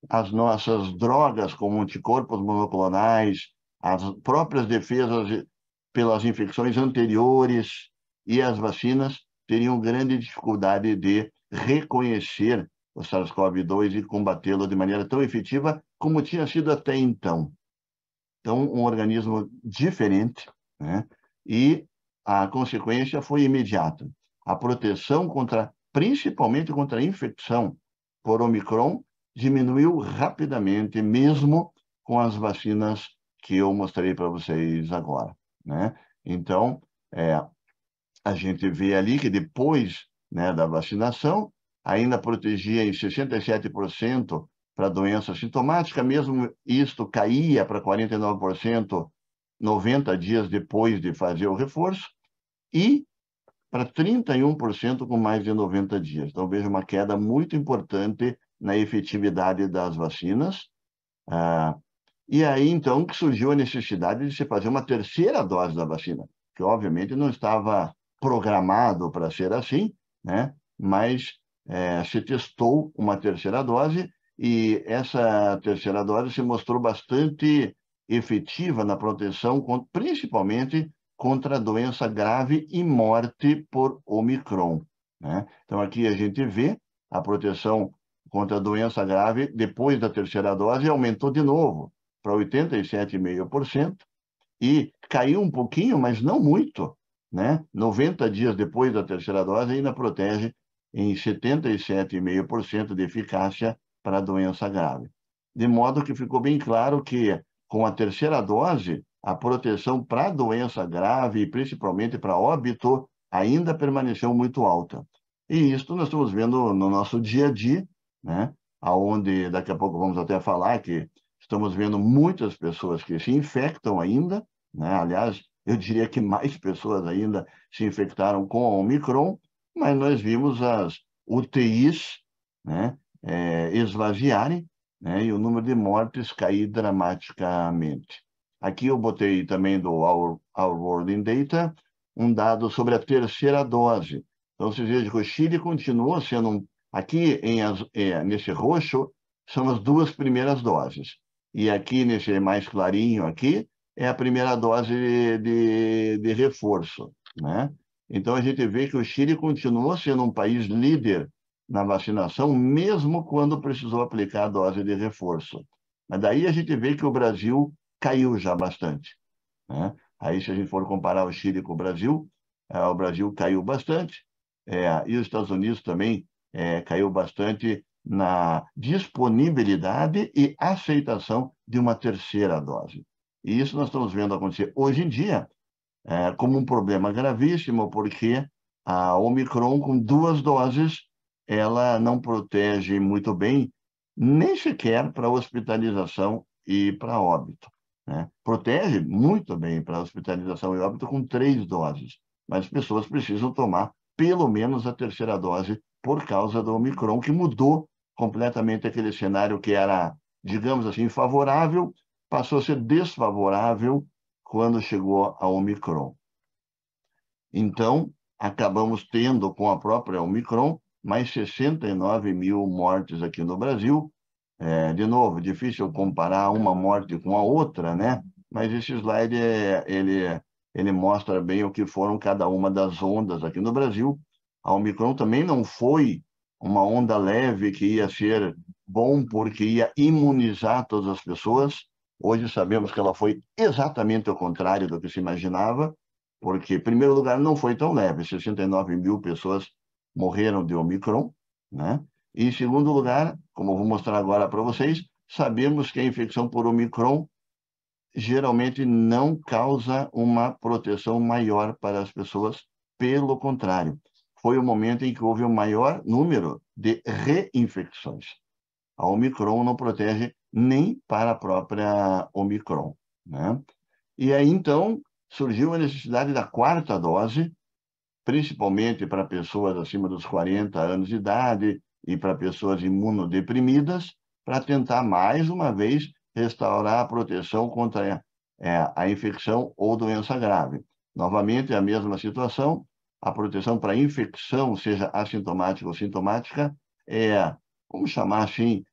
as nossas drogas, como anticorpos monoclonais, as próprias defesas pelas infecções anteriores e as vacinas, teriam grande dificuldade de reconhecer o SARS-CoV-2 e combatê-lo de maneira tão efetiva como tinha sido até então. Então, um organismo diferente, né? E a consequência foi imediata. A proteção principalmente contra a infecção por Omicron diminuiu rapidamente, mesmo com as vacinas que eu mostrei para vocês agora, né? Então, a gente vê ali que depois, né, da vacinação, ainda protegia em 67% para doença sintomática, mesmo isto caía para 49% 90 dias depois de fazer o reforço, e para 31% com mais de 90 dias. Então, veja uma queda muito importante na efetividade das vacinas. E aí, então, que surgiu a necessidade de se fazer uma terceira dose da vacina, que obviamente não estava programado para ser assim, né? Mas se testou uma terceira dose e essa terceira dose se mostrou bastante efetiva na proteção, principalmente contra a doença grave e morte por Omicron, né? Então, aqui a gente vê a proteção contra a doença grave depois da terceira dose aumentou de novo para 87,5% e caiu um pouquinho, mas não muito, né? 90 dias depois da terceira dose ainda protege em 77,5% de eficácia para a doença grave. De modo que ficou bem claro que, com a terceira dose, a proteção para a doença grave e principalmente para óbito ainda permaneceu muito alta. E isso nós estamos vendo no nosso dia a dia, né? Onde daqui a pouco vamos até falar que estamos vendo muitas pessoas que se infectam ainda, né? Aliás, eu diria que mais pessoas ainda se infectaram com a Omicron, mas nós vimos as UTIs, né, esvaziarem, né, e o número de mortes cair dramaticamente. Aqui eu botei também do Our World in Data um dado sobre a terceira dose. Então, vocês vejam que o Chile continua sendo aqui nesse roxo são as duas primeiras doses. E aqui, nesse mais clarinho aqui, é a primeira dose de reforço, né? Então, a gente vê que o Chile continua sendo um país líder na vacinação, mesmo quando precisou aplicar a dose de reforço. Mas daí a gente vê que o Brasil caiu já bastante, né? Aí, se a gente for comparar o Chile com o Brasil caiu bastante, e os Estados Unidos também caiu bastante na disponibilidade e aceitação de uma terceira dose. E isso nós estamos vendo acontecer hoje em dia como um problema gravíssimo, porque a Omicron, com duas doses, ela não protege muito bem, nem sequer para hospitalização e para óbito, né? Protege muito bem para hospitalização e óbito com 3 doses, mas as pessoas precisam tomar pelo menos a terceira dose por causa do Omicron, que mudou completamente aquele cenário que era, digamos assim, favorável, passou a ser desfavorável quando chegou a Omicron. Então, acabamos tendo, com a própria Omicron, mais 69 mil mortes aqui no Brasil. De novo, difícil comparar uma morte com a outra, né? Mas esse slide, ele mostra bem o que foram cada uma das ondas aqui no Brasil. A Omicron também não foi uma onda leve que ia ser bom porque ia imunizar todas as pessoas. Hoje sabemos que ela foi exatamente o contrário do que se imaginava, porque, em primeiro lugar, não foi tão leve. 69 mil pessoas morreram de Omicron, né? E, em segundo lugar, como eu vou mostrar agora para vocês, sabemos que a infecção por Omicron geralmente não causa uma proteção maior para as pessoas. Pelo contrário, foi o momento em que houve o maior número de reinfecções. A Omicron não protege nem para a própria Omicron, né? E aí, então, surgiu a necessidade da quarta dose, principalmente para pessoas acima dos 40 anos de idade e para pessoas imunodeprimidas, para tentar, mais uma vez, restaurar a proteção contra a infecção ou doença grave. Novamente, a mesma situação, a proteção para infecção, seja assintomática ou sintomática, vamos chamar assim,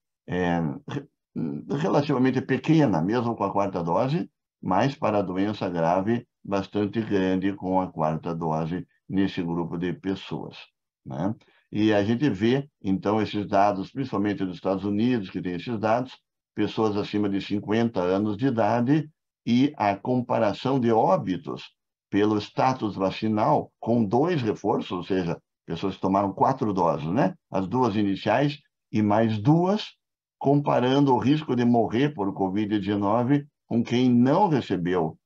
relativamente pequena, mesmo com a quarta dose, mas para a doença grave, bastante grande com a quarta dose nesse grupo de pessoas, né? E a gente vê, então, esses dados, principalmente dos Estados Unidos, que tem esses dados, pessoas acima de 50 anos de idade, e a comparação de óbitos pelo status vacinal com 2 reforços, ou seja, pessoas que tomaram 4 doses, né? As 2 iniciais e mais 2, comparando o risco de morrer por Covid-19 com quem não recebeu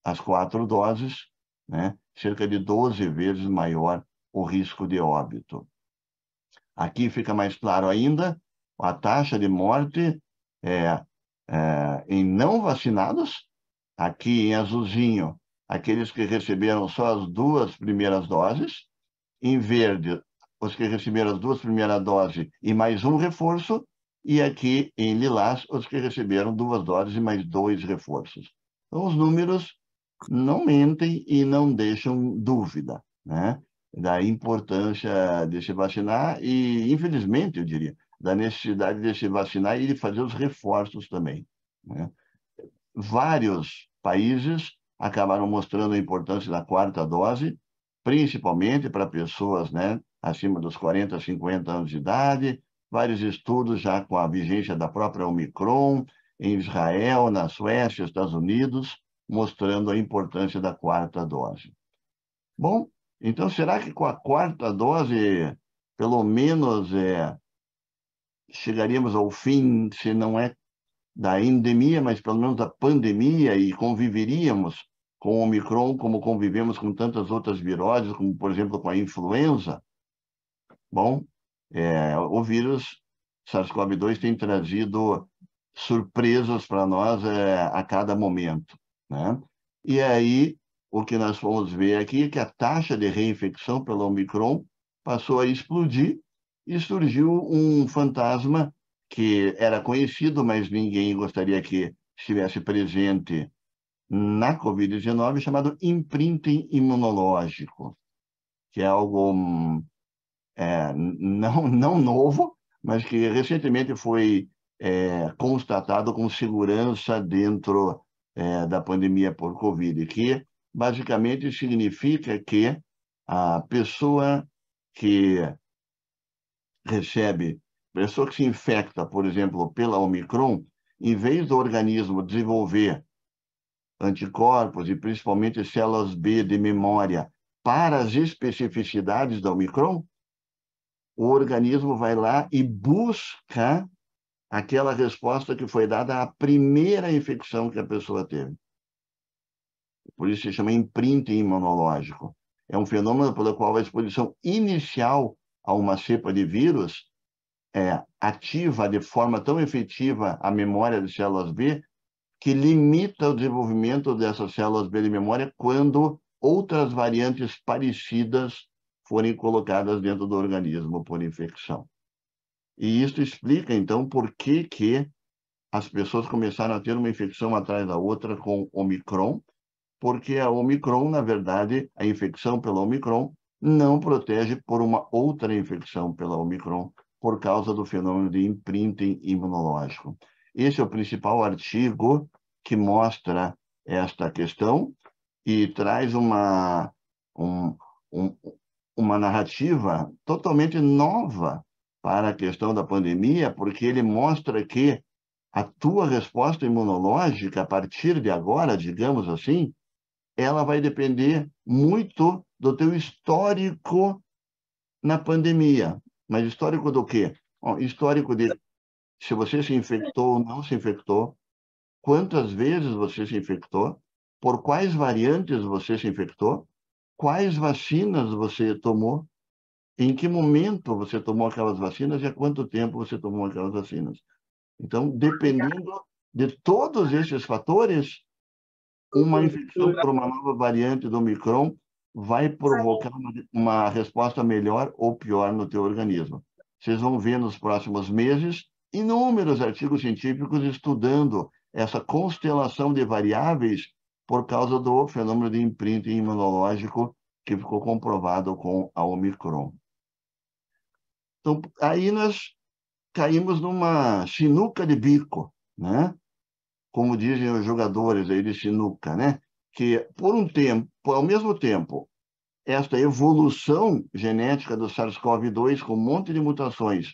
as 4 doses, né? Cerca de 12 vezes maior o risco de óbito. Aqui fica mais claro ainda a taxa de morte em não vacinados, aqui em azulzinho, aqueles que receberam só as 2 primeiras doses, em verde, os que receberam as 2 primeiras doses e mais um reforço, e aqui em lilás, os que receberam 2 doses e mais 2 reforços. Então, os números não mentem e não deixam dúvida, né? Da importância de se vacinar e, infelizmente, eu diria, da necessidade de se vacinar e de fazer os reforços também, né? Vários países acabaram mostrando a importância da 4ª dose, principalmente para pessoas, né, acima dos 40, 50 anos de idade, vários estudos já com a vigência da própria Omicron, em Israel, na Suécia, Estados Unidos, mostrando a importância da 4ª dose. Bom, então será que com a 4ª dose, pelo menos, chegaríamos ao fim, se não é da endemia, mas pelo menos da pandemia, e conviveríamos com o Omicron como convivemos com tantas outras viroses, como, por exemplo, com a influenza? Bom, o vírus SARS-CoV-2 tem trazido surpresas para nós a cada momento, né? E aí, o que nós vamos ver aqui é que a taxa de reinfecção pelo Omicron passou a explodir e surgiu um fantasma que era conhecido, mas ninguém gostaria que estivesse presente na Covid-19, chamado imprinting imunológico, que é algo não novo, mas que recentemente foi constatado com segurança dentro da pandemia por Covid, que basicamente significa que a pessoa que pessoa que se infecta, por exemplo, pela Omicron, em vez do organismo desenvolver anticorpos e principalmente células B de memória para as especificidades da Omicron, o organismo vai lá e busca aquela resposta que foi dada à primeira infecção que a pessoa teve. Por isso se chama imprinting imunológico. É um fenômeno pelo qual a exposição inicial a uma cepa de vírus ativa de forma tão efetiva a memória de células B que limita o desenvolvimento dessas células B de memória quando outras variantes parecidas forem colocadas dentro do organismo por infecção. E isso explica, então, por que as pessoas começaram a ter uma infecção atrás da outra com Omicron, porque a Omicron, na verdade, a infecção pela Omicron não protege por uma outra infecção pela Omicron, por causa do fenômeno de imprinting imunológico. Esse é o principal artigo que mostra esta questão e traz uma narrativa totalmente nova para a questão da pandemia, porque ele mostra que a tua resposta imunológica, a partir de agora, digamos assim, ela vai depender muito do teu histórico na pandemia. Mas histórico do quê? Histórico de se você se infectou ou não se infectou, quantas vezes você se infectou, por quais variantes você se infectou, quais vacinas você tomou, em que momento você tomou aquelas vacinas e há quanto tempo você tomou aquelas vacinas. Então, dependendo de todos esses fatores, uma infecção por uma nova variante do Omicron vai provocar uma resposta melhor ou pior no teu organismo. Vocês vão ver nos próximos meses inúmeros artigos científicos estudando essa constelação de variáveis por causa do fenômeno de imprinting imunológico que ficou comprovado com a Omicron. Então, aí nós caímos numa sinuca de bico, né? Como dizem os jogadores aí de sinuca, né? Que por um tempo, ao mesmo tempo, esta evolução genética do SARS-CoV-2 com um monte de mutações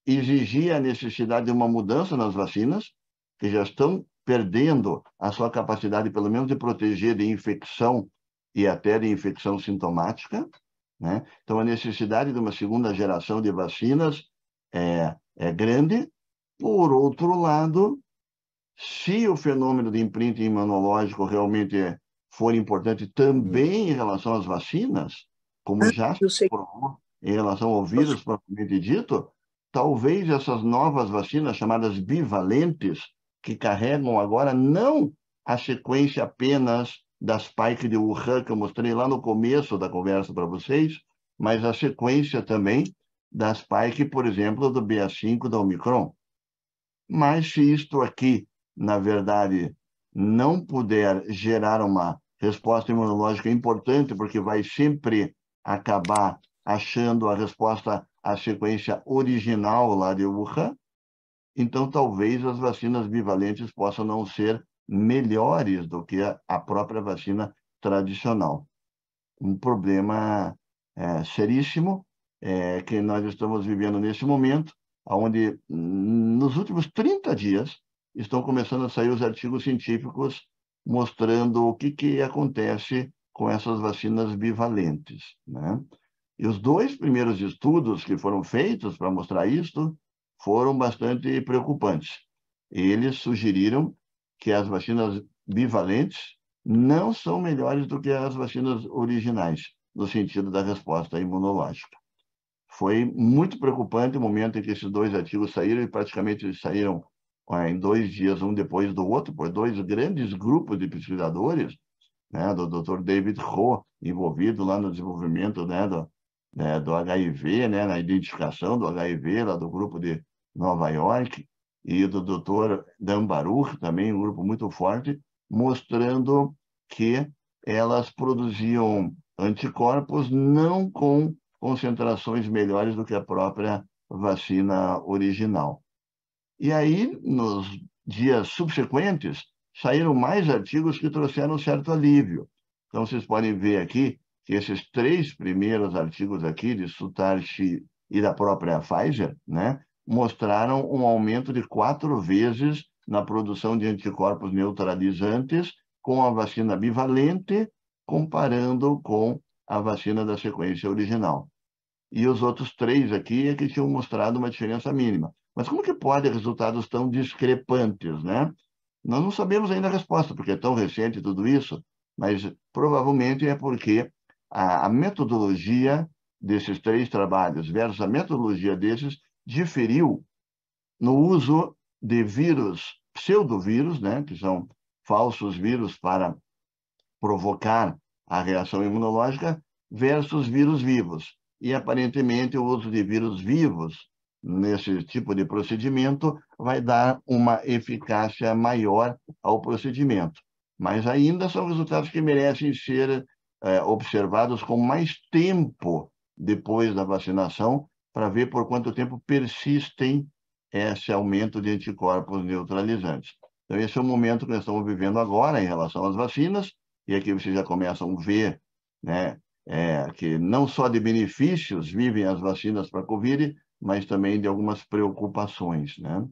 exigia a necessidade de uma mudança nas vacinas, que já estão perdendo a sua capacidade, pelo menos, de proteger de infecção e até de infecção sintomática, né? Então, a necessidade de uma segunda geração de vacinas é grande. Por outro lado, se o fenômeno de imprinting imunológico realmente for importante também em relação às vacinas, como já se provou em relação ao vírus propriamente dito, talvez essas novas vacinas chamadas bivalentes, que carregam agora não a sequência apenas da spike de Wuhan, que eu mostrei lá no começo da conversa para vocês, mas a sequência também da spike, por exemplo, do BA5 da Omicron. Mas se isto aqui, na verdade, não puder gerar uma resposta imunológica importante, porque vai sempre acabar achando a resposta à sequência original lá de Wuhan, então talvez as vacinas bivalentes possam não ser melhores do que a própria vacina tradicional. Um problema seríssimo que nós estamos vivendo nesse momento, onde nos últimos 30 dias estão começando a sair os artigos científicos mostrando o que acontece com essas vacinas bivalentes, né? E os 2 primeiros estudos que foram feitos para mostrar isto foram bastante preocupantes. Eles sugeriram que as vacinas bivalentes não são melhores do que as vacinas originais, no sentido da resposta imunológica. Foi muito preocupante o momento em que esses 2 artigos saíram, e praticamente saíram em 2 dias, um depois do outro, por 2 grandes grupos de pesquisadores, né, do Dr. David Ho, envolvido lá no desenvolvimento, né, do HIV, né, na identificação do HIV, lá do grupo de Nova York, e do Dr. Dan Baruch, também um grupo muito forte, mostrando que elas produziam anticorpos não com concentrações melhores do que a própria vacina original. E aí, nos dias subsequentes, saíram mais artigos que trouxeram um certo alívio. Então, vocês podem ver aqui que esses 3 primeiros artigos aqui, de Sutarshi e da própria Pfizer, né, mostraram um aumento de 4 vezes na produção de anticorpos neutralizantes com a vacina bivalente, comparando com a vacina da sequência original. E os outros 3 aqui é que tinham mostrado uma diferença mínima. Mas como que pode resultados tão discrepantes, né? Nós não sabemos ainda a resposta, porque é tão recente tudo isso, mas provavelmente é porque a metodologia desses 3 trabalhos versus a metodologia desses diferiu no uso de vírus, pseudovírus, né, que são falsos vírus para provocar a reação imunológica, versus vírus vivos. E, aparentemente, o uso de vírus vivos nesse tipo de procedimento vai dar uma eficácia maior ao procedimento. Mas ainda são resultados que merecem ser observados com mais tempo depois da vacinação, para ver por quanto tempo persistem esse aumento de anticorpos neutralizantes. Então, esse é o momento que nós estamos vivendo agora em relação às vacinas, e aqui vocês já começam a ver, né, que não só de benefícios vivem as vacinas para a Covid, mas também de algumas preocupações, né?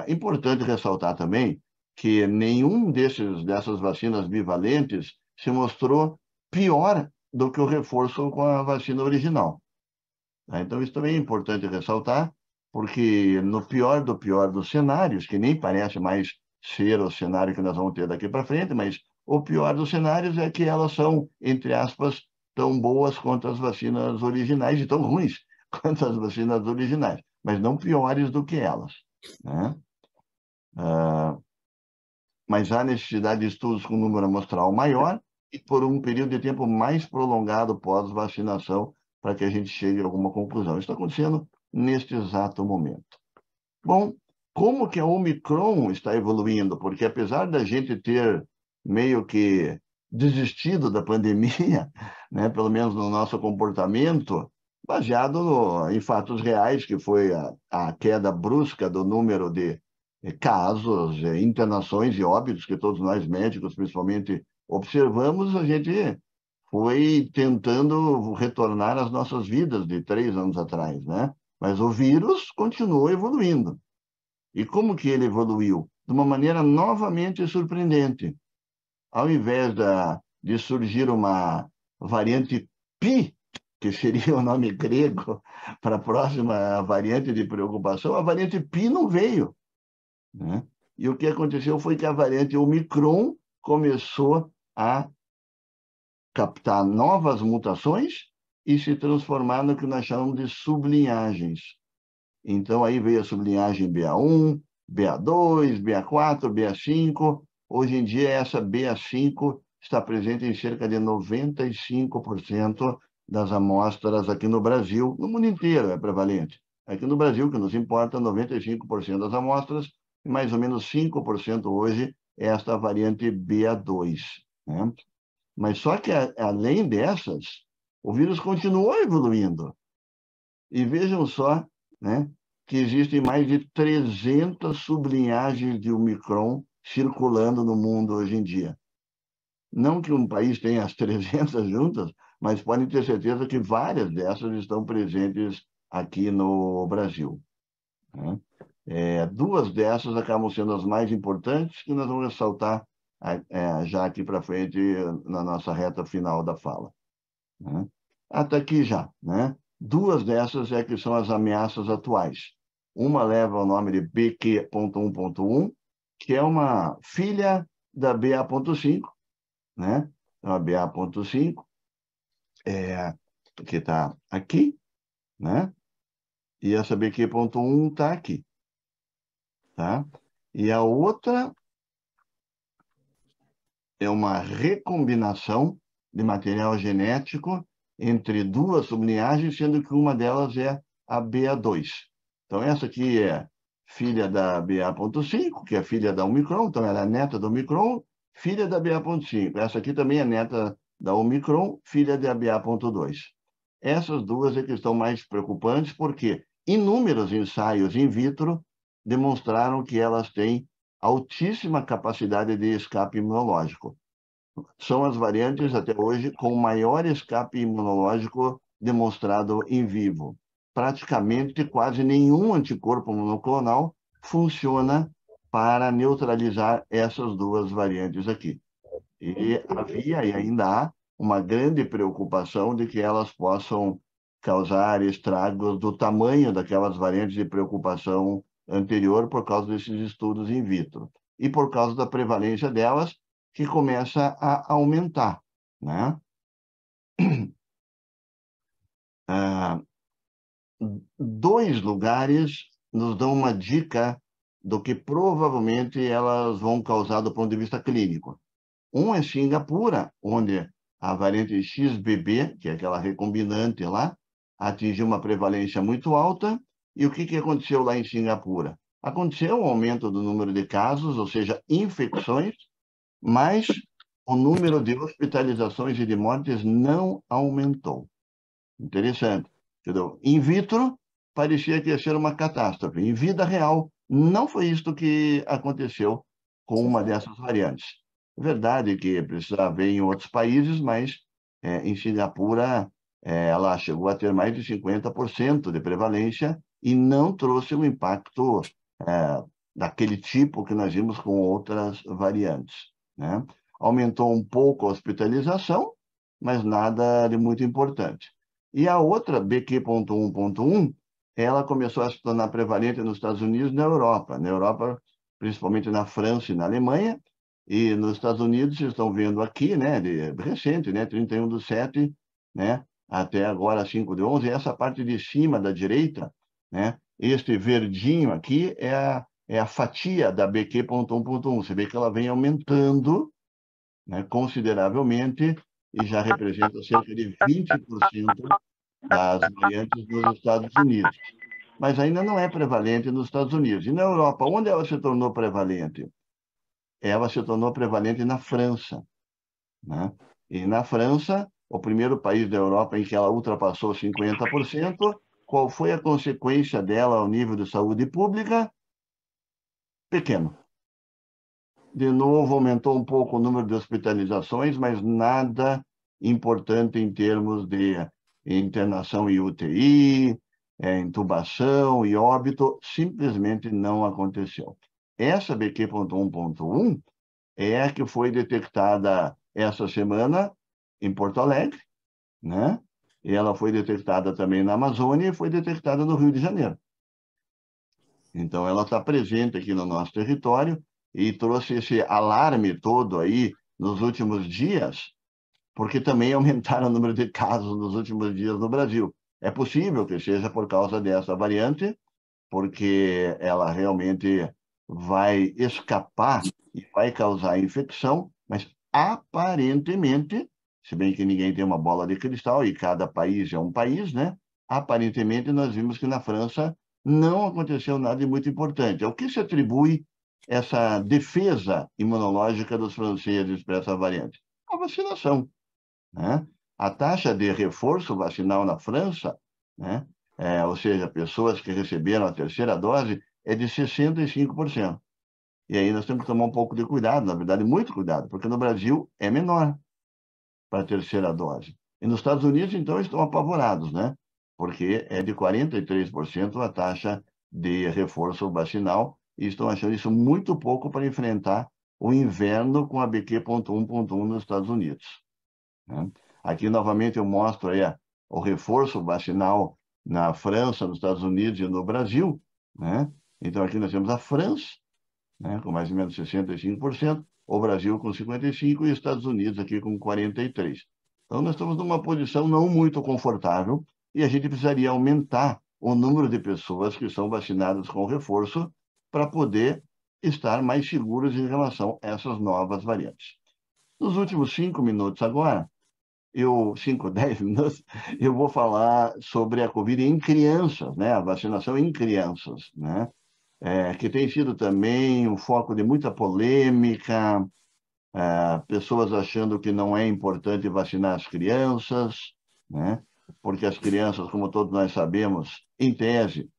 Importante ressaltar também que nenhum dessas vacinas bivalentes se mostrou pior do que o reforço com a vacina original. Então, isso também é importante ressaltar, porque no pior dos cenários, que nem parece mais ser o cenário que nós vamos ter daqui para frente, mas o pior dos cenários é que elas são, entre aspas, tão boas quanto as vacinas originais e tão ruins quanto as vacinas originais, mas não piores do que elas, né? Mas há necessidade de estudos com número amostral maior e por um período de tempo mais prolongado pós-vacinação, para que a gente chegue a alguma conclusão. Isso está acontecendo neste exato momento. Bom, como que a Omicron está evoluindo? Porque apesar da gente ter meio que desistido da pandemia, né, pelo menos no nosso comportamento, baseado em fatos reais, que foi a queda brusca do número de casos, internações e óbitos que todos nós médicos, principalmente, observamos, a gente foi tentando retornar às nossas vidas de 3 anos atrás, né? Mas o vírus continuou evoluindo. E como que ele evoluiu? De uma maneira novamente surpreendente. Ao invés de surgir uma variante Pi, que seria o nome grego para a próxima variante de preocupação, a variante Pi não veio, né? E o que aconteceu foi que a variante Omicron começou a captar novas mutações e se transformar no que nós chamamos de sublinhagens. Então, aí veio a sublinhagem BA1, BA2, BA4, BA5. Hoje em dia, essa BA5 está presente em cerca de 95% das amostras aqui no Brasil. No mundo inteiro é prevalente. Aqui no Brasil, que nos importa, 95% das amostras, e mais ou menos 5% hoje é esta variante BA2, né? Mas só que, além dessas, o vírus continuou evoluindo. E vejam só, né, que existem mais de 300 sublinhagens de Omicron circulando no mundo hoje em dia. Não que um país tenha as 300 juntas, mas podem ter certeza que várias dessas estão presentes aqui no Brasil, né? Duas dessas acabam sendo as mais importantes, que nós vamos ressaltar já aqui para frente, na nossa reta final da fala, né? Até aqui já, né? Duas dessas que são as ameaças atuais. Uma leva o nome de BQ.1.1, que é uma filha da BA.5, né? Então, a BA.5 que está aqui, né? E essa BQ.1 está aqui, tá? E a outra é uma recombinação de material genético entre duas sublinhagens, sendo que uma delas é a BA2. Então, essa aqui é filha da BA.5, que é filha da Omicron, então ela é neta da Omicron, filha da BA.5. Essa aqui também é neta da Omicron, filha da BA.2. Essas duas é que estão mais preocupantes, porque inúmeros ensaios in vitro demonstraram que elas têm altíssima capacidade de escape imunológico. São as variantes, até hoje, com maior escape imunológico demonstrado em vivo. Praticamente quase nenhum anticorpo monoclonal funciona para neutralizar essas duas variantes aqui. E havia e ainda há uma grande preocupação de que elas possam causar estragos do tamanho daquelas variantes de preocupação anterior por causa desses estudos in vitro. E por causa da prevalência delas, que começa a aumentar, né? Dois lugares nos dão uma dica do que provavelmente elas vão causar do ponto de vista clínico. Um é Singapura, onde a variante XBB, que é aquela recombinante lá, atingiu uma prevalência muito alta. E o que aconteceu lá em Singapura? Aconteceu um aumento do número de casos, ou seja, infecções, mas o número de hospitalizações e de mortes não aumentou. Interessante. Entendeu? In vitro, parecia que ia ser uma catástrofe. Em vida real, não foi isto que aconteceu com uma dessas variantes. É verdade que precisa haver em outros países, mas em Singapura ela chegou a ter mais de 50% de prevalência e não trouxe um impacto daquele tipo que nós vimos com outras variantes, né? Aumentou um pouco a hospitalização, mas nada de muito importante. E a outra, BQ.1.1, ela começou a se tornar prevalente nos Estados Unidos e na Europa. Na Europa, principalmente na França e na Alemanha, e nos Estados Unidos, vocês estão vendo aqui, né, recente, né, 31/7, né, até agora 5/11, essa parte de cima da direita, né, este verdinho aqui é a fatia da BQ.1.1. Você vê que ela vem aumentando, né, consideravelmente, e já representa cerca de 20% das variantes nos Estados Unidos. Mas ainda não é prevalente nos Estados Unidos. E na Europa, onde ela se tornou prevalente? Ela se tornou prevalente na França, né? E na França, o primeiro país da Europa em que ela ultrapassou 50%, qual foi a consequência dela ao nível de saúde pública? Pequeno. De novo, aumentou um pouco o número de hospitalizações, mas nada importante em termos de internação em UTI, intubação e óbito, simplesmente não aconteceu. Essa BQ.1.1 é a que foi detectada essa semana em Porto Alegre, né? e ela foi detectada também na Amazônia e foi detectada no Rio de Janeiro. Então, ela está presente aqui no nosso território e trouxe esse alarme todo aí nos últimos dias, porque também aumentaram o número de casos nos últimos dias no Brasil. É possível que seja por causa dessa variante, porque ela realmente vai escapar e vai causar infecção, mas aparentemente, se bem que ninguém tem uma bola de cristal e cada país é um país, né? Aparentemente, nós vimos que na França não aconteceu nada de muito importante. Ao que se atribui essa defesa imunológica dos franceses para essa variante? A vacinação, né? A taxa de reforço vacinal na França, né? Ou seja, pessoas que receberam a terceira dose, é de 65%. E aí nós temos que tomar um pouco de cuidado, na verdade, muito cuidado, porque no Brasil é menor para a terceira dose. E nos Estados Unidos, então, estão apavorados, né? Porque é de 43% a taxa de reforço vacinal e estão achando isso muito pouco para enfrentar o inverno com a BQ.1.1 nos Estados Unidos, né? Aqui, novamente, eu mostro aí o reforço vacinal na França, nos Estados Unidos e no Brasil, né? Então, aqui nós temos a França, né, com mais ou menos 65%, o Brasil com 55% e os Estados Unidos aqui com 43%. Então, nós estamos numa posição não muito confortável e a gente precisaria aumentar o número de pessoas que são vacinadas com reforço para poder estar mais seguros em relação a essas novas variantes. Nos últimos 5 minutos agora, 10 minutos, eu vou falar sobre a Covid em crianças, né? A vacinação em crianças, né? Que tem sido também um foco de muita polêmica, pessoas achando que não é importante vacinar as crianças, né? Porque as crianças, como todos nós sabemos, em tese,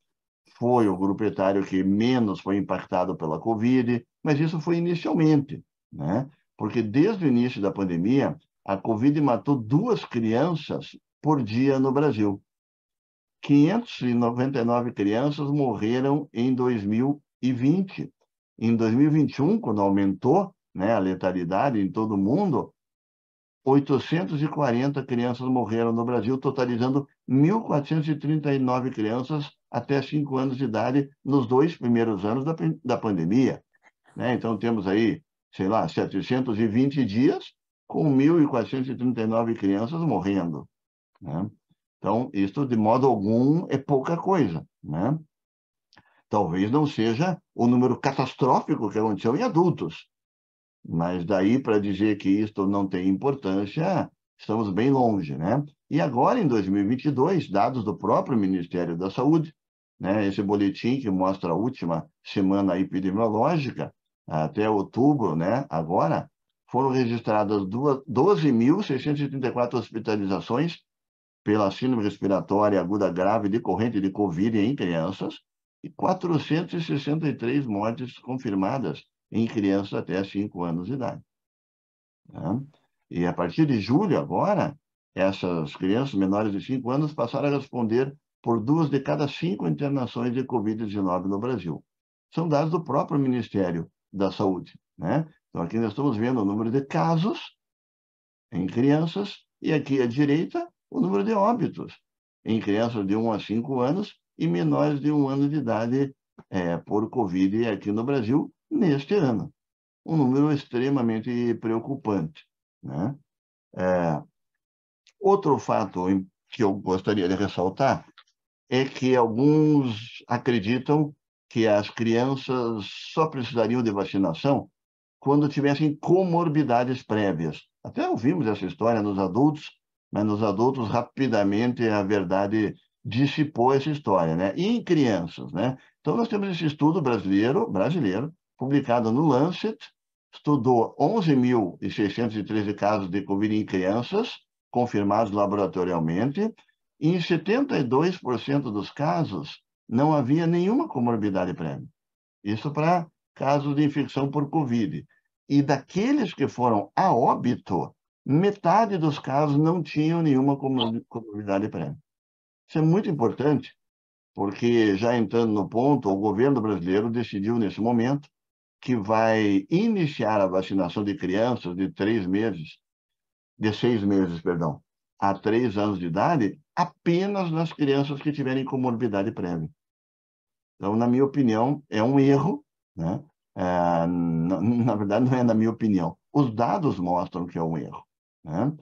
foi o grupo etário que menos foi impactado pela Covid, mas isso foi inicialmente, né? Porque desde o início da pandemia, a Covid matou 2 crianças por dia no Brasil. 599 crianças morreram em 2020. Em 2021, quando aumentou, né, a letalidade em todo o mundo, 840 crianças morreram no Brasil, totalizando 1.439 crianças até 5 anos de idade nos 2 primeiros anos da pandemia, né? Então, temos aí, sei lá, 720 dias com 1.439 crianças morrendo, né? Então, isso, de modo algum, é pouca coisa, né? Talvez não seja o número catastrófico que aconteceu em adultos, mas daí para dizer que isto não tem importância, estamos bem longe, né? E agora, em 2022, dados do próprio Ministério da Saúde, né, esse boletim que mostra a última semana epidemiológica, até outubro, né, agora, foram registradas 12.634 hospitalizações pela síndrome respiratória aguda grave decorrente de Covid em crianças e 463 mortes confirmadas em crianças até 5 anos de idade, né? E a partir de julho, agora, essas crianças menores de 5 anos passaram a responder por 2 de cada 5 internações de Covid-19 no Brasil. São dados do próprio Ministério da Saúde, né? Então, aqui nós estamos vendo o número de casos em crianças e aqui à direita o número de óbitos em crianças de 1 a 5 anos e menores de 1 ano de idade por Covid aqui no Brasil neste ano. Um número extremamente preocupante, né? Outro fato que eu gostaria de ressaltar é que alguns acreditam que as crianças só precisariam de vacinação quando tivessem comorbidades prévias. Até ouvimos essa história nos adultos, mas nos adultos rapidamente a verdade dissipou essa história, né? E em crianças, né? Então nós temos esse estudo brasileiro, publicado no Lancet, estudou 11.613 casos de Covid em crianças, confirmados laboratorialmente, e em 72% dos casos não havia nenhuma comorbidade prévia. Isso para casos de infecção por Covid. E daqueles que foram a óbito, metade dos casos não tinham nenhuma comorbidade prévia. Isso é muito importante, porque, já entrando no ponto, o governo brasileiro decidiu, nesse momento, que vai iniciar a vacinação de crianças de 6 meses, perdão, a 3 anos de idade apenas nas crianças que tiverem comorbidade prévia. Então, na minha opinião, é um erro, né? Na verdade, não é na minha opinião. Os dados mostram que é um erro, né?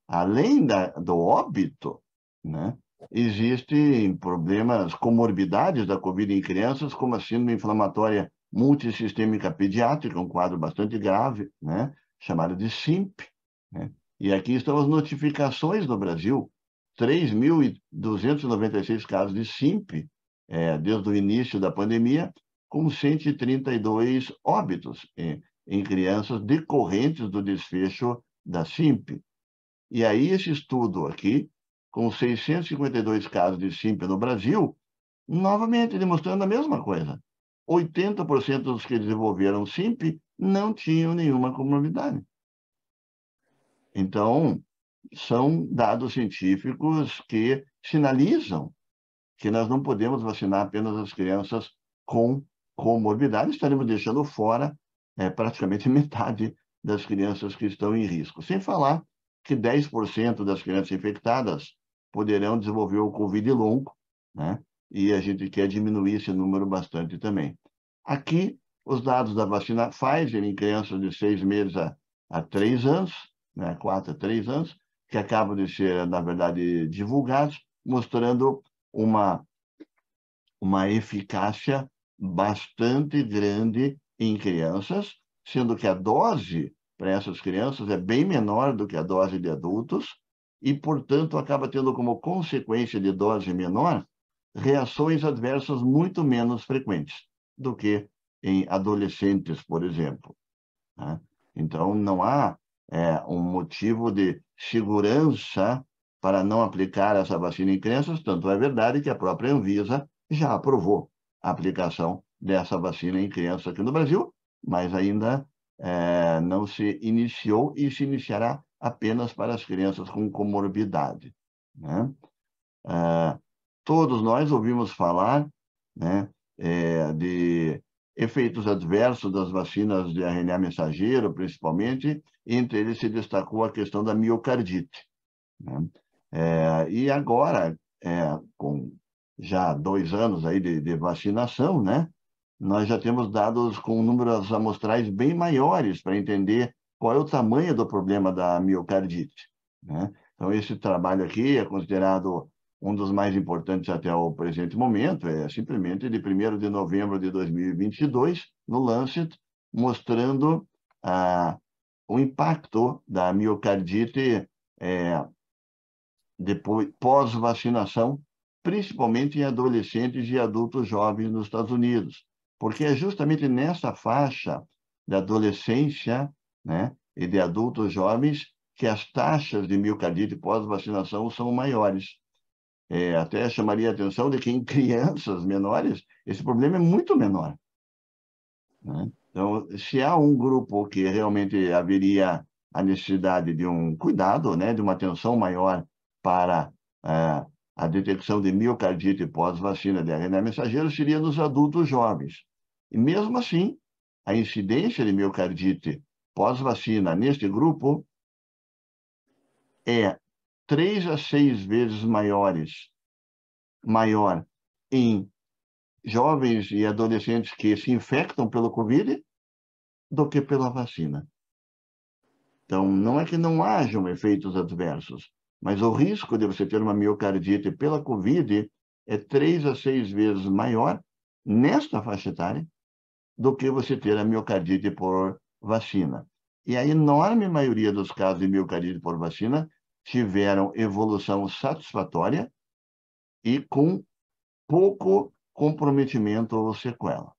Além do óbito, né, existem problemas, comorbidades da Covid em crianças, como a síndrome inflamatória multissistêmica pediátrica, um quadro bastante grave, né, chamado de SIMP, né? E aqui estão as notificações no Brasil: 3.296 casos de SIMP, desde o início da pandemia, com 132 óbitos em crianças decorrentes do desfecho da SIMP. E aí, esse estudo aqui, com 652 casos de SIMP no Brasil, novamente demonstrando a mesma coisa. 80% dos que desenvolveram SIMP não tinham nenhuma comorbidade. Então, são dados científicos que sinalizam que nós não podemos vacinar apenas as crianças com comorbidade, estaremos deixando fora praticamente metade das crianças que estão em risco. Sem falar que 10% das crianças infectadas poderão desenvolver o Covid longo, né? E a gente quer diminuir esse número bastante também. Aqui, os dados da vacina Pfizer em crianças de 6 meses a 3 anos, né? 4 a 3 anos, que acabam de ser, na verdade, divulgados, mostrando uma eficácia bastante grande em crianças, sendo que a dose para essas crianças é bem menor do que a dose de adultos e, portanto, acaba tendo como consequência de dose menor reações adversas muito menos frequentes do que em adolescentes, por exemplo, né? Então, não há um motivo de segurança para não aplicar essa vacina em crianças, tanto é verdade que a própria Anvisa já aprovou a aplicação dessa vacina em crianças aqui no Brasil, mas ainda não se iniciou e se iniciará apenas para as crianças com comorbidade, né? Todos nós ouvimos falar, né, de efeitos adversos das vacinas de RNA mensageiro, principalmente, entre eles se destacou a questão da miocardite, né? E agora, com já 2 anos aí de vacinação, né, nós já temos dados com números amostrais bem maiores para entender qual é o tamanho do problema da miocardite, né? Então, esse trabalho aqui é considerado um dos mais importantes até o presente momento, é simplesmente de 1º de novembro de 2022, no Lancet, mostrando o impacto da miocardite depois, pós-vacinação, principalmente em adolescentes e adultos jovens nos Estados Unidos, porque é justamente nessa faixa da adolescência, né, e de adultos jovens que as taxas de miocardite pós-vacinação são maiores. Até chamaria a atenção de que em crianças menores esse problema é muito menor, né? Então, se há um grupo que realmente haveria a necessidade de um cuidado, né, de uma atenção maior para a detecção de miocardite pós-vacina de RNA mensageiro, seria nos adultos jovens. E mesmo assim, a incidência de miocardite pós-vacina neste grupo é 3 a 6 vezes maior em jovens e adolescentes que se infectam pelo Covid do que pela vacina. Então, não é que não hajam efeitos adversos, mas o risco de você ter uma miocardite pela Covid é 3 a 6 vezes maior nesta faixa etária do que você ter a miocardite por vacina. E a enorme maioria dos casos de miocardite por vacina tiveram evolução satisfatória e com pouco comprometimento ou sequela.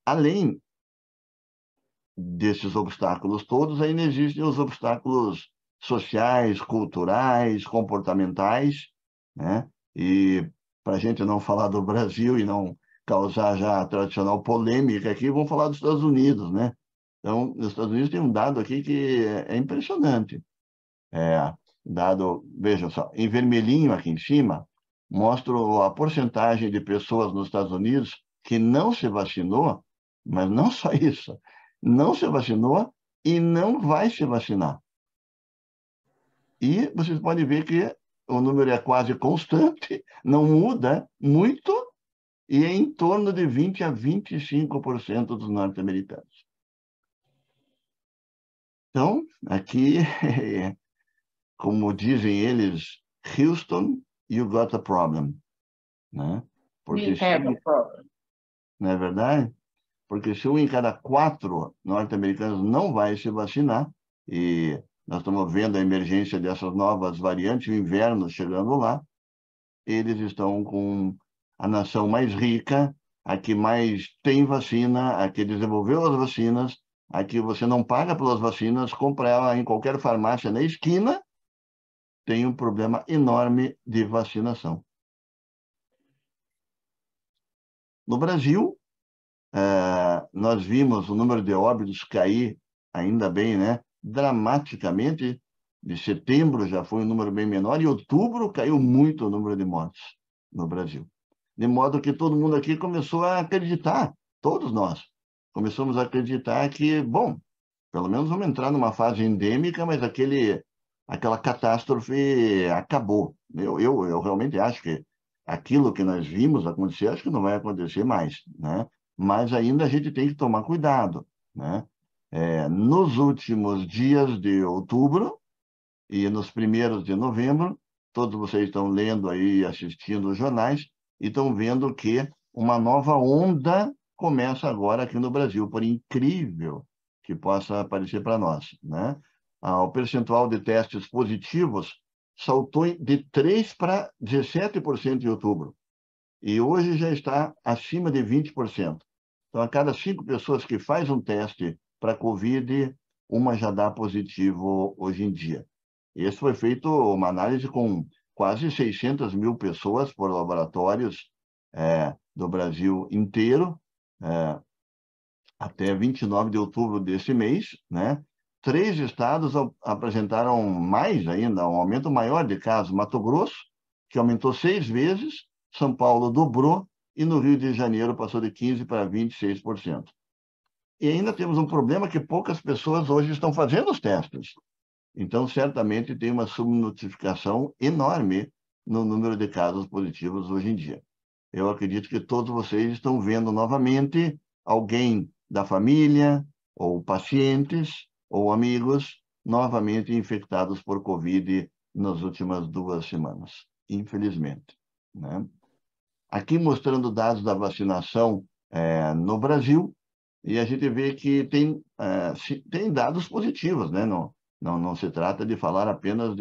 Além desses obstáculos todos, ainda existem os obstáculos sociais, culturais, comportamentais, né? E para a gente não falar do Brasil e não causar já a tradicional polêmica aqui, vamos falar dos Estados Unidos, né? Então, nos Estados Unidos tem um dado aqui que é impressionante. Dado, vejam só, em vermelhinho aqui em cima, mostra a porcentagem de pessoas nos Estados Unidos que não se vacinou, mas não só isso, não se vacinou e não vai se vacinar. E vocês podem ver que o número é quase constante, não muda muito, e é em torno de 20 a 25% dos norte-americanos. Então, aqui, como dizem eles, Houston, you got a problem, né? Porque We have a problem. não é verdade? Porque se 1 em cada 4 norte-americanos não vai se vacinar, e nós estamos vendo a emergência dessas novas variantes, o inverno chegando lá, eles estão com a nação mais rica, a que mais tem vacina, a que desenvolveu as vacinas, a que você não paga pelas vacinas, compra ela em qualquer farmácia na esquina, tem um problema enorme de vacinação. No Brasil, nós vimos o número de óbitos cair, ainda bem, né? Dramaticamente. De setembro já foi um número bem menor, e outubro caiu muito o número de mortes no Brasil. De modo que todo mundo aqui começou a acreditar, todos nós, começamos a acreditar que, bom, pelo menos vamos entrar numa fase endêmica, mas aquela catástrofe acabou. Eu realmente acho que aquilo que nós vimos acontecer, acho que não vai acontecer mais, né? Mas ainda a gente tem que tomar cuidado, né? Nos últimos dias de outubro e nos primeiros de novembro, todos vocês estão lendo aí, assistindo os jornais, e estão vendo que uma nova onda começa agora aqui no Brasil, por incrível que possa parecer para nós, né? O percentual de testes positivos saltou de 3% para 17% em outubro, e hoje já está acima de 20%. Então, a cada 5 pessoas que faz um teste para Covid, uma já dá positivo hoje em dia. Esse foi feito uma análise com quase 600 mil pessoas por laboratórios do Brasil inteiro, até 29 de outubro desse mês, né? 3 estados apresentaram mais ainda, um aumento maior de casos. Mato Grosso, que aumentou 6 vezes, São Paulo dobrou, e no Rio de Janeiro passou de 15% para 26%. E ainda temos um problema que poucas pessoas hoje estão fazendo os testes. Então, certamente, tem uma subnotificação enorme no número de casos positivos hoje em dia. Eu acredito que todos vocês estão vendo novamente alguém da família, ou pacientes, ou amigos, novamente infectados por Covid nas últimas 2 semanas, infelizmente, né? Aqui mostrando dados da vacinação no Brasil, e a gente vê que tem dados positivos, né? Não se trata de falar apenas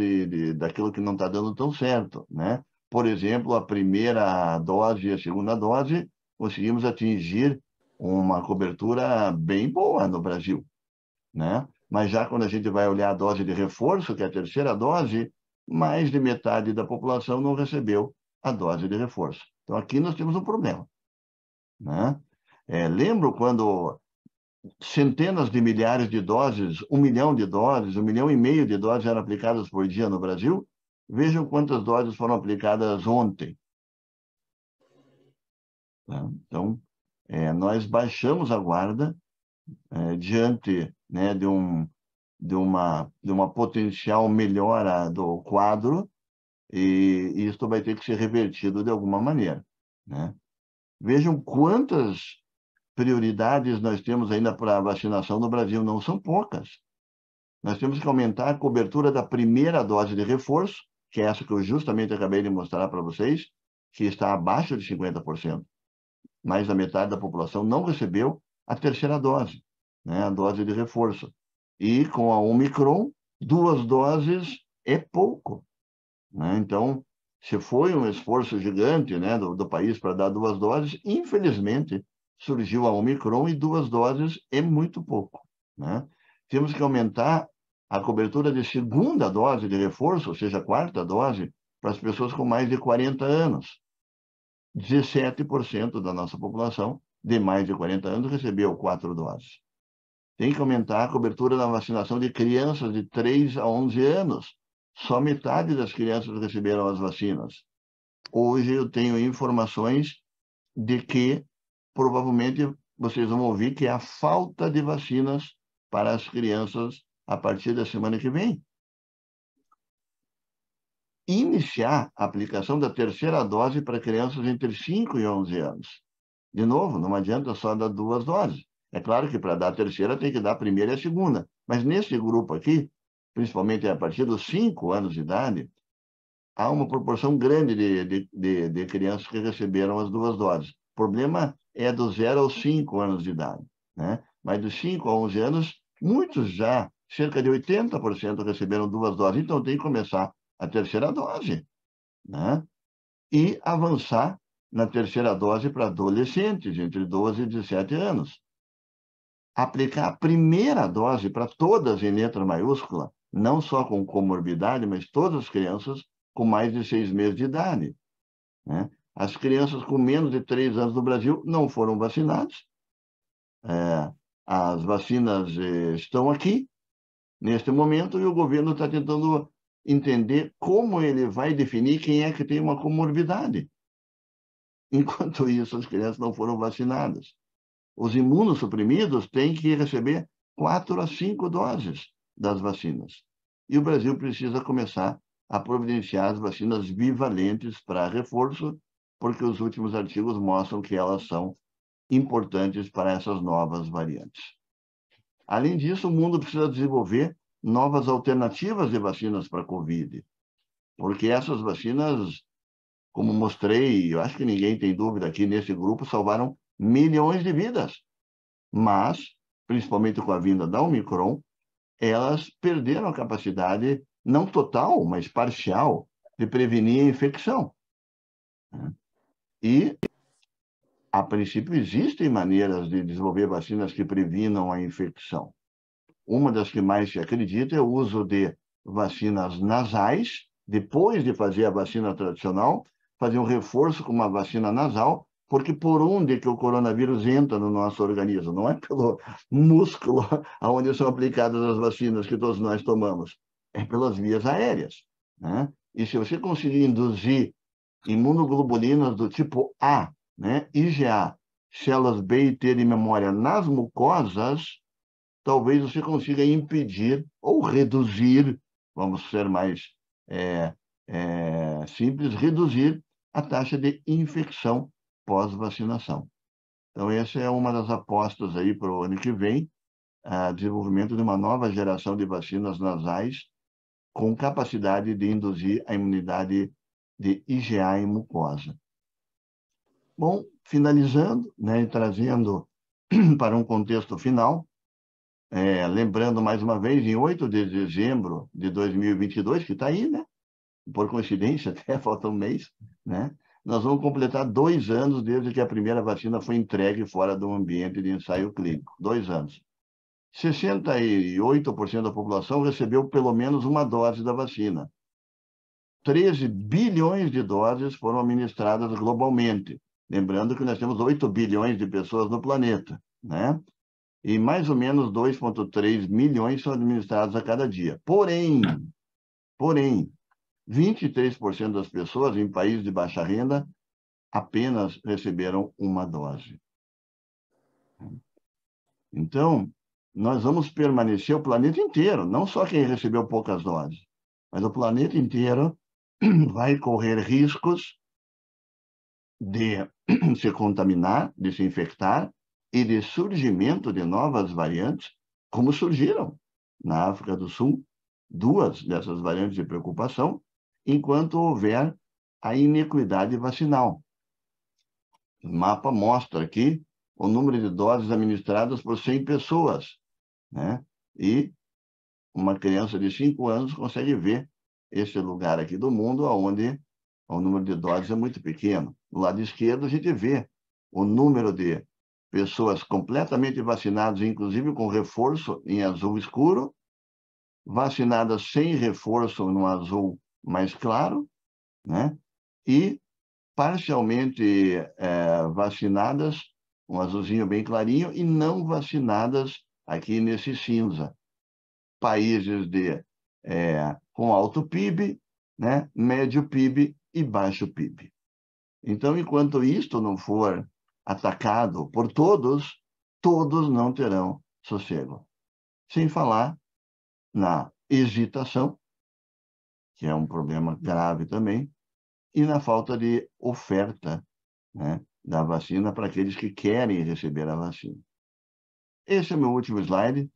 daquilo que não está dando tão certo, né? Por exemplo, a primeira dose e a segunda dose, conseguimos atingir uma cobertura bem boa no Brasil, né? Mas já quando a gente vai olhar a dose de reforço, que é a terceira dose, mais de metade da população não recebeu a dose de reforço. Então, aqui nós temos um problema, né? Lembro quando centenas de milhares de doses, 1 milhão de doses, 1,5 milhão de doses eram aplicadas por dia no Brasil. Vejam quantas doses foram aplicadas ontem. Então, nós baixamos a guarda diante, né, de uma potencial melhora do quadro, e isso vai ter que ser revertido de alguma maneira, né? Vejam quantas prioridades nós temos ainda para a vacinação no Brasil, não são poucas. Nós temos que aumentar a cobertura da primeira dose de reforço, que é essa que eu justamente acabei de mostrar para vocês, que está abaixo de 50%. Mais da metade da população não recebeu a terceira dose, né, a dose de reforço. E com a Omicron, 2 doses é pouco, né? Então, se foi um esforço gigante, né, do país para dar 2 doses, infelizmente, surgiu a Omicron, e 2 doses é muito pouco, né? Temos que aumentar a cobertura de segunda dose de reforço, ou seja, a 4ª dose, para as pessoas com mais de 40 anos. 17% da nossa população de mais de 40 anos recebeu 4 doses. Tem que aumentar a cobertura da vacinação de crianças de 3 a 11 anos. Só metade das crianças receberam as vacinas. Hoje eu tenho informações de que provavelmente vocês vão ouvir que é a falta de vacinas para as crianças a partir da semana que vem. iniciar a aplicação da terceira dose para crianças entre 5 e 11 anos. De novo, não adianta só dar 2 doses. É claro que para dar a terceira tem que dar a primeira e a segunda. Mas nesse grupo aqui, principalmente a partir dos 5 anos de idade, há uma proporção grande de crianças que receberam as 2 doses. O problema é dos 0 aos 5 anos de idade, né? Mas dos 5 a 11 anos, muitos já, cerca de 80% receberam 2 doses. Então, tem que começar a terceira dose, né? E avançar na terceira dose para adolescentes, entre 12 e 17 anos. Aplicar a primeira dose para todas em letra maiúscula, não só com comorbidade, mas todas as crianças com mais de 6 meses de idade, né? As crianças com menos de 3 anos no Brasil não foram vacinadas. As vacinas estão aqui, neste momento, e o governo está tentando entender como ele vai definir quem é que tem uma comorbidade. Enquanto isso, as crianças não foram vacinadas. Os imunossuprimidos têm que receber 4 a 5 doses das vacinas. E o Brasil precisa começar a providenciar as vacinas bivalentes para reforço, porque os últimos artigos mostram que elas são importantes para essas novas variantes. Além disso, o mundo precisa desenvolver novas alternativas de vacinas para a Covid, porque essas vacinas, como mostrei, eu acho que ninguém tem dúvida aqui nesse grupo, salvaram milhões de vidas. Mas, principalmente com a vinda da Omicron, elas perderam a capacidade, não total, mas parcial, de prevenir a infecção. E, a princípio, existem maneiras de desenvolver vacinas que previnam a infecção. Uma das que mais se acredita é o uso de vacinas nasais, depois de fazer a vacina tradicional, fazer um reforço com uma vacina nasal, porque por onde que o coronavírus entra no nosso organismo? Não é pelo músculo onde são aplicadas as vacinas que todos nós tomamos, é pelas vias aéreas, né? E se você conseguir induzir imunoglobulinas do tipo A, né, IgA, células B e T de memória nas mucosas, talvez você consiga impedir ou reduzir, vamos ser mais simples, reduzir a taxa de infecção pós-vacinação. Então, essa é uma das apostas aí para o ano que vem, o desenvolvimento de uma nova geração de vacinas nasais com capacidade de induzir a imunidade de IgA em mucosa. Bom, finalizando, né, e trazendo para um contexto final, lembrando mais uma vez, em 8 de dezembro de 2022, que está aí, né? Por coincidência, até falta um mês, né? Nós vamos completar 2 anos desde que a primeira vacina foi entregue fora do ambiente de ensaio clínico. 2 anos. 68% da população recebeu pelo menos uma dose da vacina. 13 bilhões de doses foram administradas globalmente. Lembrando que nós temos 8 bilhões de pessoas no planeta, né? E mais ou menos 2,3 milhões são administrados a cada dia. Porém, 23% das pessoas em países de baixa renda apenas receberam uma dose. Então, nós vamos permanecer o planeta inteiro, não só quem recebeu poucas doses, mas o planeta inteiro vai correr riscos de se contaminar, de se infectar e de surgimento de novas variantes, como surgiram na África do Sul, 2 dessas variantes de preocupação, enquanto houver a inequidade vacinal. O mapa mostra aqui o número de doses administradas por 100 pessoas, né? E uma criança de 5 anos consegue ver esse lugar aqui do mundo onde o número de doses é muito pequeno. Do lado esquerdo, a gente vê o número de pessoas completamente vacinadas, inclusive com reforço em azul escuro, vacinadas sem reforço no azul mais claro, né? E parcialmente vacinadas, um azulzinho bem clarinho, e não vacinadas aqui nesse cinza. Países com alto PIB, né? Médio PIB e baixo PIB. Então, enquanto isto não for atacado por todos, todos não terão sossego. Sem falar na hesitação que é um problema grave também, e na falta de oferta, né, da vacina para aqueles que querem receber a vacina. Esse é o meu último slide.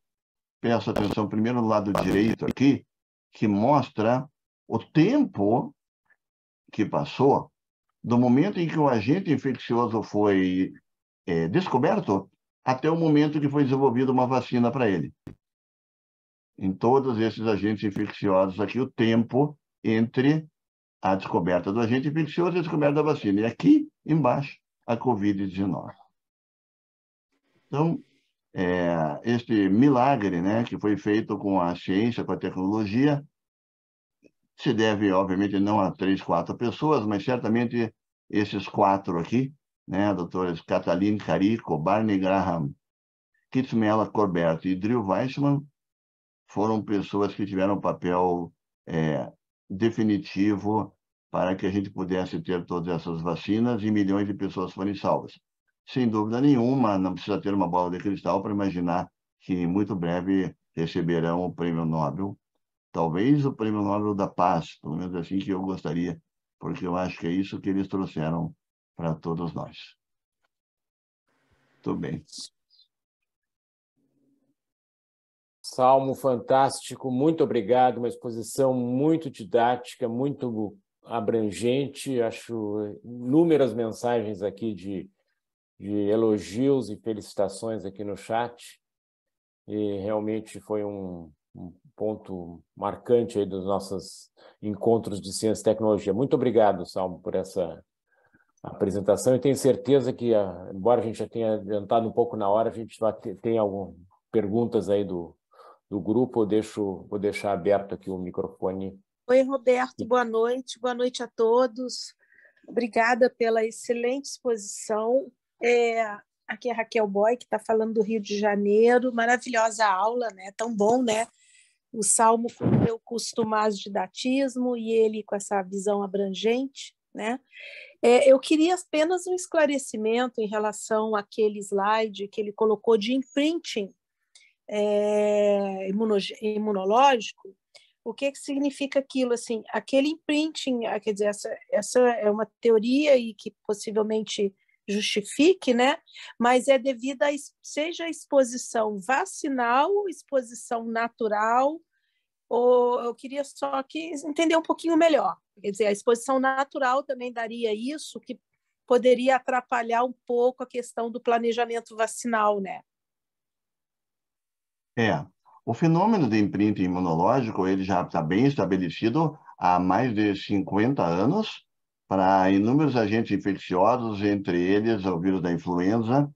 Peço atenção primeiro no lado direito aqui, que mostra o tempo que passou do momento em que o agente infeccioso foi descoberto até o momento que foi desenvolvida uma vacina para ele. Em todos esses agentes infecciosos aqui, o tempo entre a descoberta do agente infeccioso e a descoberta da vacina. E aqui embaixo, a Covid-19. Então, este milagre, né, que foi feito com a ciência, com a tecnologia, se deve, obviamente, não a 3, 4 pessoas, mas certamente esses 4 aqui, né, doutores Kathleen Carico, Barney Graham, Kitzmela Corbett e Drew Weissman, foram pessoas que tiveram um papel definitivo para que a gente pudesse ter todas essas vacinas e milhões de pessoas forem salvas. Sem dúvida nenhuma, não precisa ter uma bola de cristal para imaginar que muito breve receberão o prêmio Nobel, talvez o prêmio Nobel da Paz, pelo menos assim que eu gostaria, porque eu acho que é isso que eles trouxeram para todos nós. Muito bem. Salmo fantástico, muito obrigado, uma exposição muito didática, muito abrangente, acho inúmeras mensagens aqui de elogios e felicitações aqui no chat, e realmente foi um ponto marcante aí dos nossos encontros de ciência e tecnologia. Muito obrigado, Salmo, por essa apresentação, e tenho certeza que, embora a gente já tenha adiantado um pouco na hora, a gente vai ter algumas perguntas aí do grupo. Vou deixar aberto aqui o microfone. Oi, Roberto, boa noite a todos. Obrigada pela excelente exposição. Aqui é a Raquel Boy, que está falando do Rio de Janeiro. Maravilhosa aula, né? Tão bom, né? O Salmo com o meu costumado didatismo e ele com essa visão abrangente, né? Eu queria apenas um esclarecimento em relação àquele slide que ele colocou de imprinting imunológico. O que significa aquilo? Assim, aquele imprinting, quer dizer, essa é uma teoria e que possivelmente justifique, né? Mas é devido seja a exposição vacinal, exposição natural, ou eu queria só entender um pouquinho melhor. Quer dizer, a exposição natural também daria isso, que poderia atrapalhar um pouco a questão do planejamento vacinal, né? O fenômeno de imprinting imunológico ele já está bem estabelecido há mais de 50 anos para inúmeros agentes infecciosos, entre eles o vírus da influenza,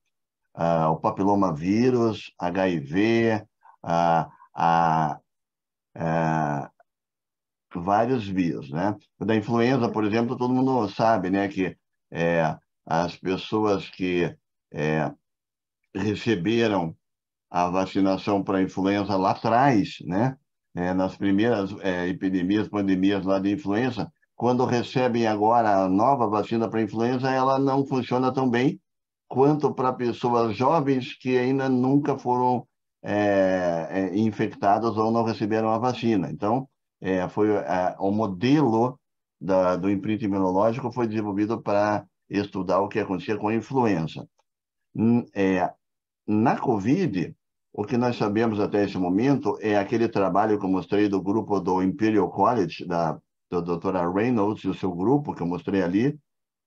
o papilomavírus, HIV, vários vírus, né? Da influenza, por exemplo, todo mundo sabe, né, que as pessoas que receberam a vacinação para a influenza lá atrás, né? Nas primeiras epidemias, pandemias lá de influenza, quando recebem agora a nova vacina para a influenza, ela não funciona tão bem quanto para pessoas jovens que ainda nunca foram infectadas ou não receberam a vacina. Então, o modelo do imprinting imunológico foi desenvolvido para estudar o que acontecia com a influenza. Na COVID, o que nós sabemos até esse momento é aquele trabalho que eu mostrei do grupo do Imperial College, da doutora Reynolds e o seu grupo, que eu mostrei ali,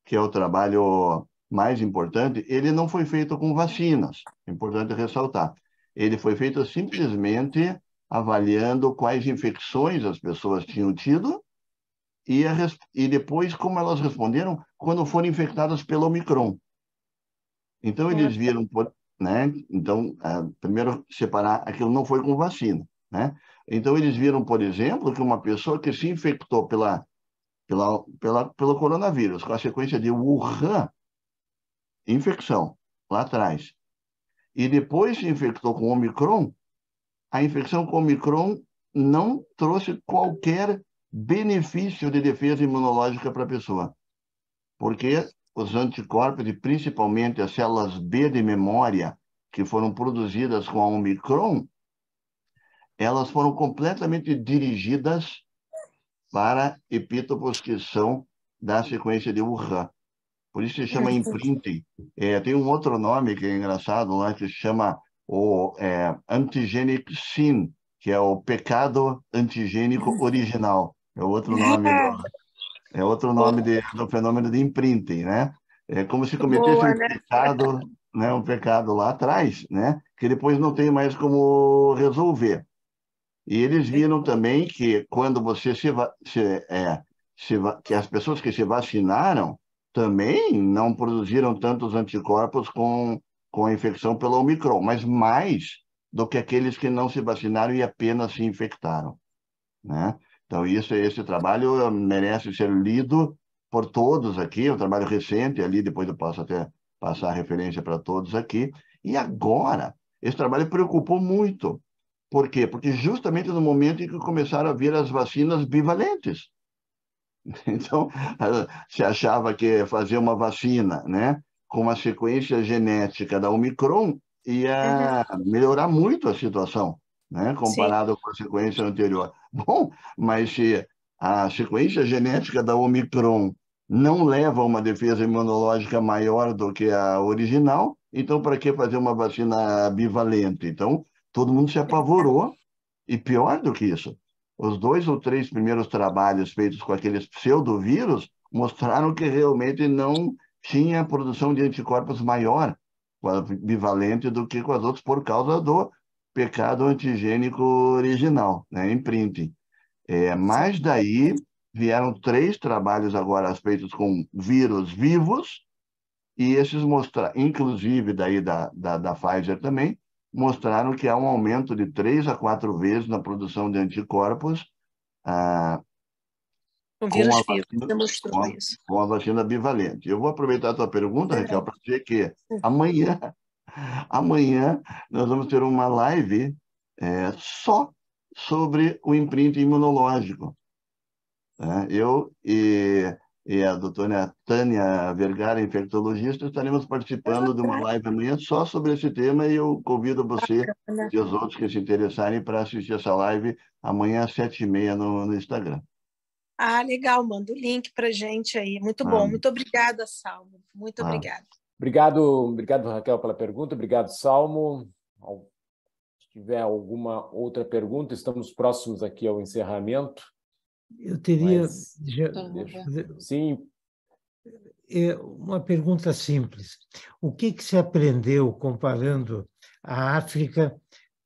que é o trabalho mais importante. Ele não foi feito com vacinas, é importante ressaltar. Ele foi feito simplesmente avaliando quais infecções as pessoas tinham tido e depois como elas responderam quando foram infectadas pelo Omicron. Então, eles viram, né? Então, primeiro, separar aquilo não foi com vacina, né? Então, eles viram, por exemplo, que uma pessoa que se infectou pelo coronavírus, com a sequência de Wuhan, infecção, lá atrás, e depois se infectou com Omicron, a infecção com Omicron não trouxe qualquer benefício de defesa imunológica para a pessoa, porque os anticorpos, e principalmente as células B de memória, que foram produzidas com a Omicron, elas foram completamente dirigidas para epítopos que são da sequência de Wuhan. Por isso se chama imprinting. Tem um outro nome que é engraçado lá, que se chama antigenic sin, que é o pecado antigênico original. É outro nome do fenômeno de imprinting, né? É como se cometesse Boa, né? um pecado lá atrás, né? Que depois não tem mais como resolver. E eles viram também que quando você que as pessoas que se vacinaram também não produziram tantos anticorpos com a infecção pela Omicron, mas mais do que aqueles que não se vacinaram e apenas se infectaram, né? Então, esse trabalho merece ser lido por todos aqui, é um trabalho recente ali, depois eu posso até passar a referência para todos aqui. E agora, esse trabalho preocupou muito. Por quê? Porque justamente no momento em que começaram a vir as vacinas bivalentes. Então, se achava que fazer uma vacina, né, com a sequência genética da Omicron ia melhorar muito a situação, né, Sim. comparado com a sequência anterior. Bom, mas se a sequência genética da Omicron não leva a uma defesa imunológica maior do que a original, então para que fazer uma vacina bivalente? Então, todo mundo se apavorou, e pior do que isso, os 2 ou 3 primeiros trabalhos feitos com aqueles pseudovírus mostraram que realmente não tinha produção de anticorpos maior com a bivalente do que com as outras por causa do pecado antigênico original, né, imprinting. Mas daí vieram 3 trabalhos agora feitos com vírus vivos, e esses mostraram, inclusive daí da Pfizer também, mostraram que há um aumento de 3 a 4 vezes na produção de anticorpos O com vírus a vivo, vacina, você mostrou isso. com a vacina bivalente. Eu vou aproveitar a tua pergunta, Raquel, para dizer que amanhã nós vamos ter uma live só sobre o imprint imunológico. Eu e a doutora Tânia Vergara, infectologista, estaremos participando de uma live amanhã só sobre esse tema, e eu convido você e os outros que se interessarem para assistir essa live amanhã às 7h30 no Instagram. Legal, manda o link para gente aí. Muito bom, muito obrigada, Salmo. Muito obrigada. Obrigado, Raquel, pela pergunta. Obrigado, Salmo. Se tiver alguma outra pergunta, estamos próximos aqui ao encerramento. Eu teria... Sim. Uma pergunta simples. O que se aprendeu comparando a África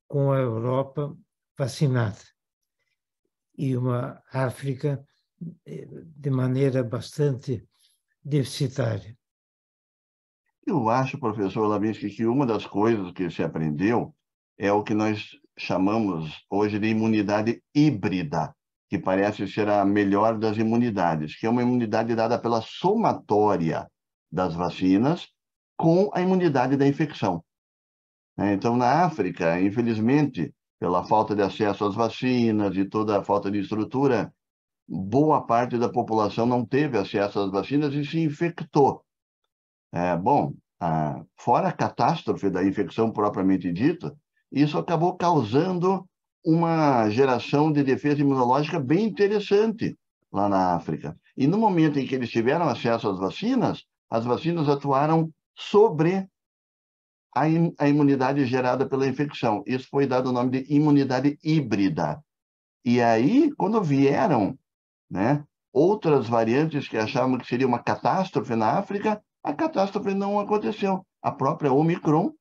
com a Europa vacinada? E uma África de maneira bastante deficitária. Eu acho, professor Lavinsky, que uma das coisas que se aprendeu é o que nós chamamos hoje de imunidade híbrida, que parece ser a melhor das imunidades, que é uma imunidade dada pela somatória das vacinas com a imunidade da infecção. Então, na África, infelizmente, pela falta de acesso às vacinas e toda a falta de estrutura, boa parte da população não teve acesso às vacinas e se infectou. Fora a catástrofe da infecção propriamente dita, isso acabou causando uma geração de defesa imunológica bem interessante lá na África. E no momento em que eles tiveram acesso às vacinas, as vacinas atuaram sobre a imunidade gerada pela infecção. Isso foi dado o nome de imunidade híbrida. E aí, quando vieram, né, outras variantes que achavam que seria uma catástrofe na África, a catástrofe não aconteceu. A própria Omicron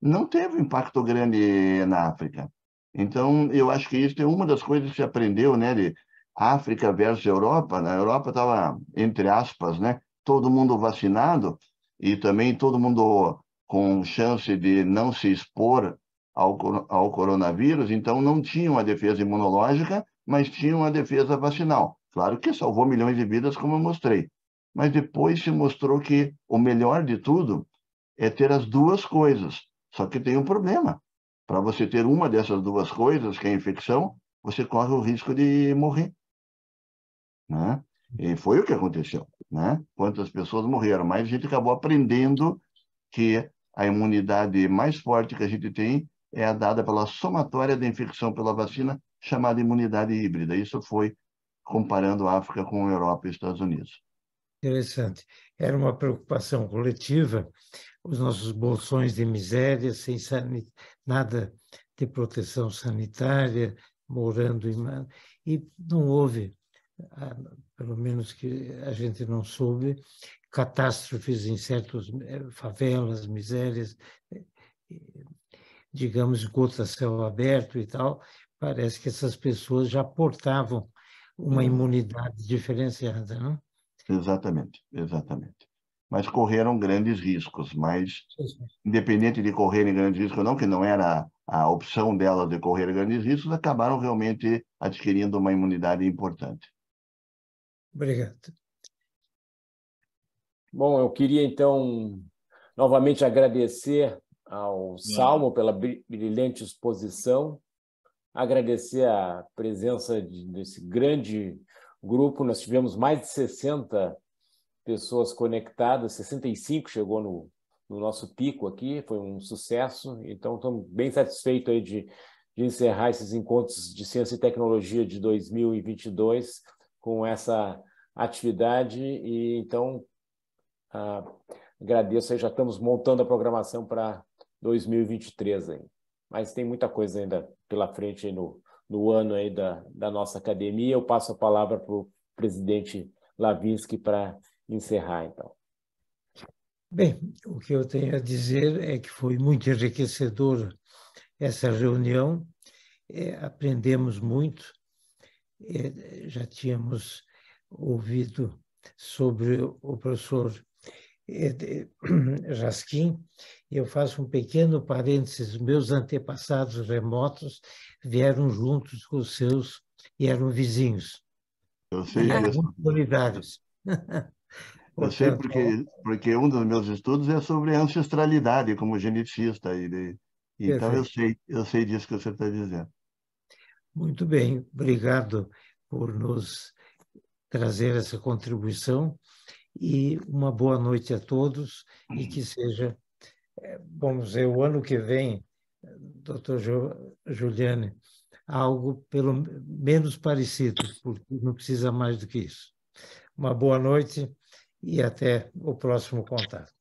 não teve impacto grande na África. Então, eu acho que isso é uma das coisas que se aprendeu, né, de África versus Europa. Na Europa estava, entre aspas, né, todo mundo vacinado e também todo mundo com chance de não se expor ao coronavírus, então não tinham a defesa imunológica, mas tinham a defesa vacinal. Claro que salvou milhões de vidas, como eu mostrei. Mas depois se mostrou que o melhor de tudo é ter as duas coisas. Só que tem um problema. Para você ter uma dessas duas coisas, que é a infecção, você corre o risco de morrer. Né? E foi o que aconteceu. Né? Quantas pessoas morreram? Mas a gente acabou aprendendo que a imunidade mais forte que a gente tem é a dada pela somatória da infecção pela vacina, chamada imunidade híbrida. Isso foi comparando a África com a Europa e Estados Unidos. Interessante. Era uma preocupação coletiva, os nossos bolsões de miséria, sem nada de proteção sanitária, morando e não houve, pelo menos que a gente não soube, catástrofes em certas favelas, misérias, digamos, esgoto a céu aberto e tal. Parece que essas pessoas já portavam uma imunidade diferenciada, não? Exatamente, exatamente. Mas correram grandes riscos, mas independente de correrem grandes riscos ou não, que não era a opção delas de correr grandes riscos, acabaram realmente adquirindo uma imunidade importante. Obrigado. Bom, eu queria, então, novamente agradecer ao Salmo pela brilhante exposição, agradecer a presença desse grande grupo. Nós tivemos mais de 60 pessoas conectadas, 65 chegou no nosso pico aqui, foi um sucesso. Então, estamos bem satisfeitos aí de encerrar esses encontros de ciência e tecnologia de 2022 com essa atividade. E então, agradeço aí, já estamos montando a programação para 2023 aí. Mas tem muita coisa ainda pela frente aí no ano aí da nossa academia. Eu passo a palavra para o presidente Lavinsky para encerrar, então. Bem, o que eu tenho a dizer é que foi muito enriquecedora essa reunião, aprendemos muito, já tínhamos ouvido sobre o professor Raskin. Eu faço um pequeno parênteses: meus antepassados remotos vieram juntos com os seus e eram vizinhos. Eu sei disso. Muito solidários. Eu sei Portanto, porque um dos meus estudos é sobre ancestralidade como geneticista. Então eu sei disso que você está dizendo. muito bem, obrigado por nos trazer essa contribuição e uma boa noite a todos e que seja, vamos dizer, o ano que vem, doutor Juliane, algo pelo menos parecido, porque não precisa mais do que isso. Uma boa noite e até o próximo contato.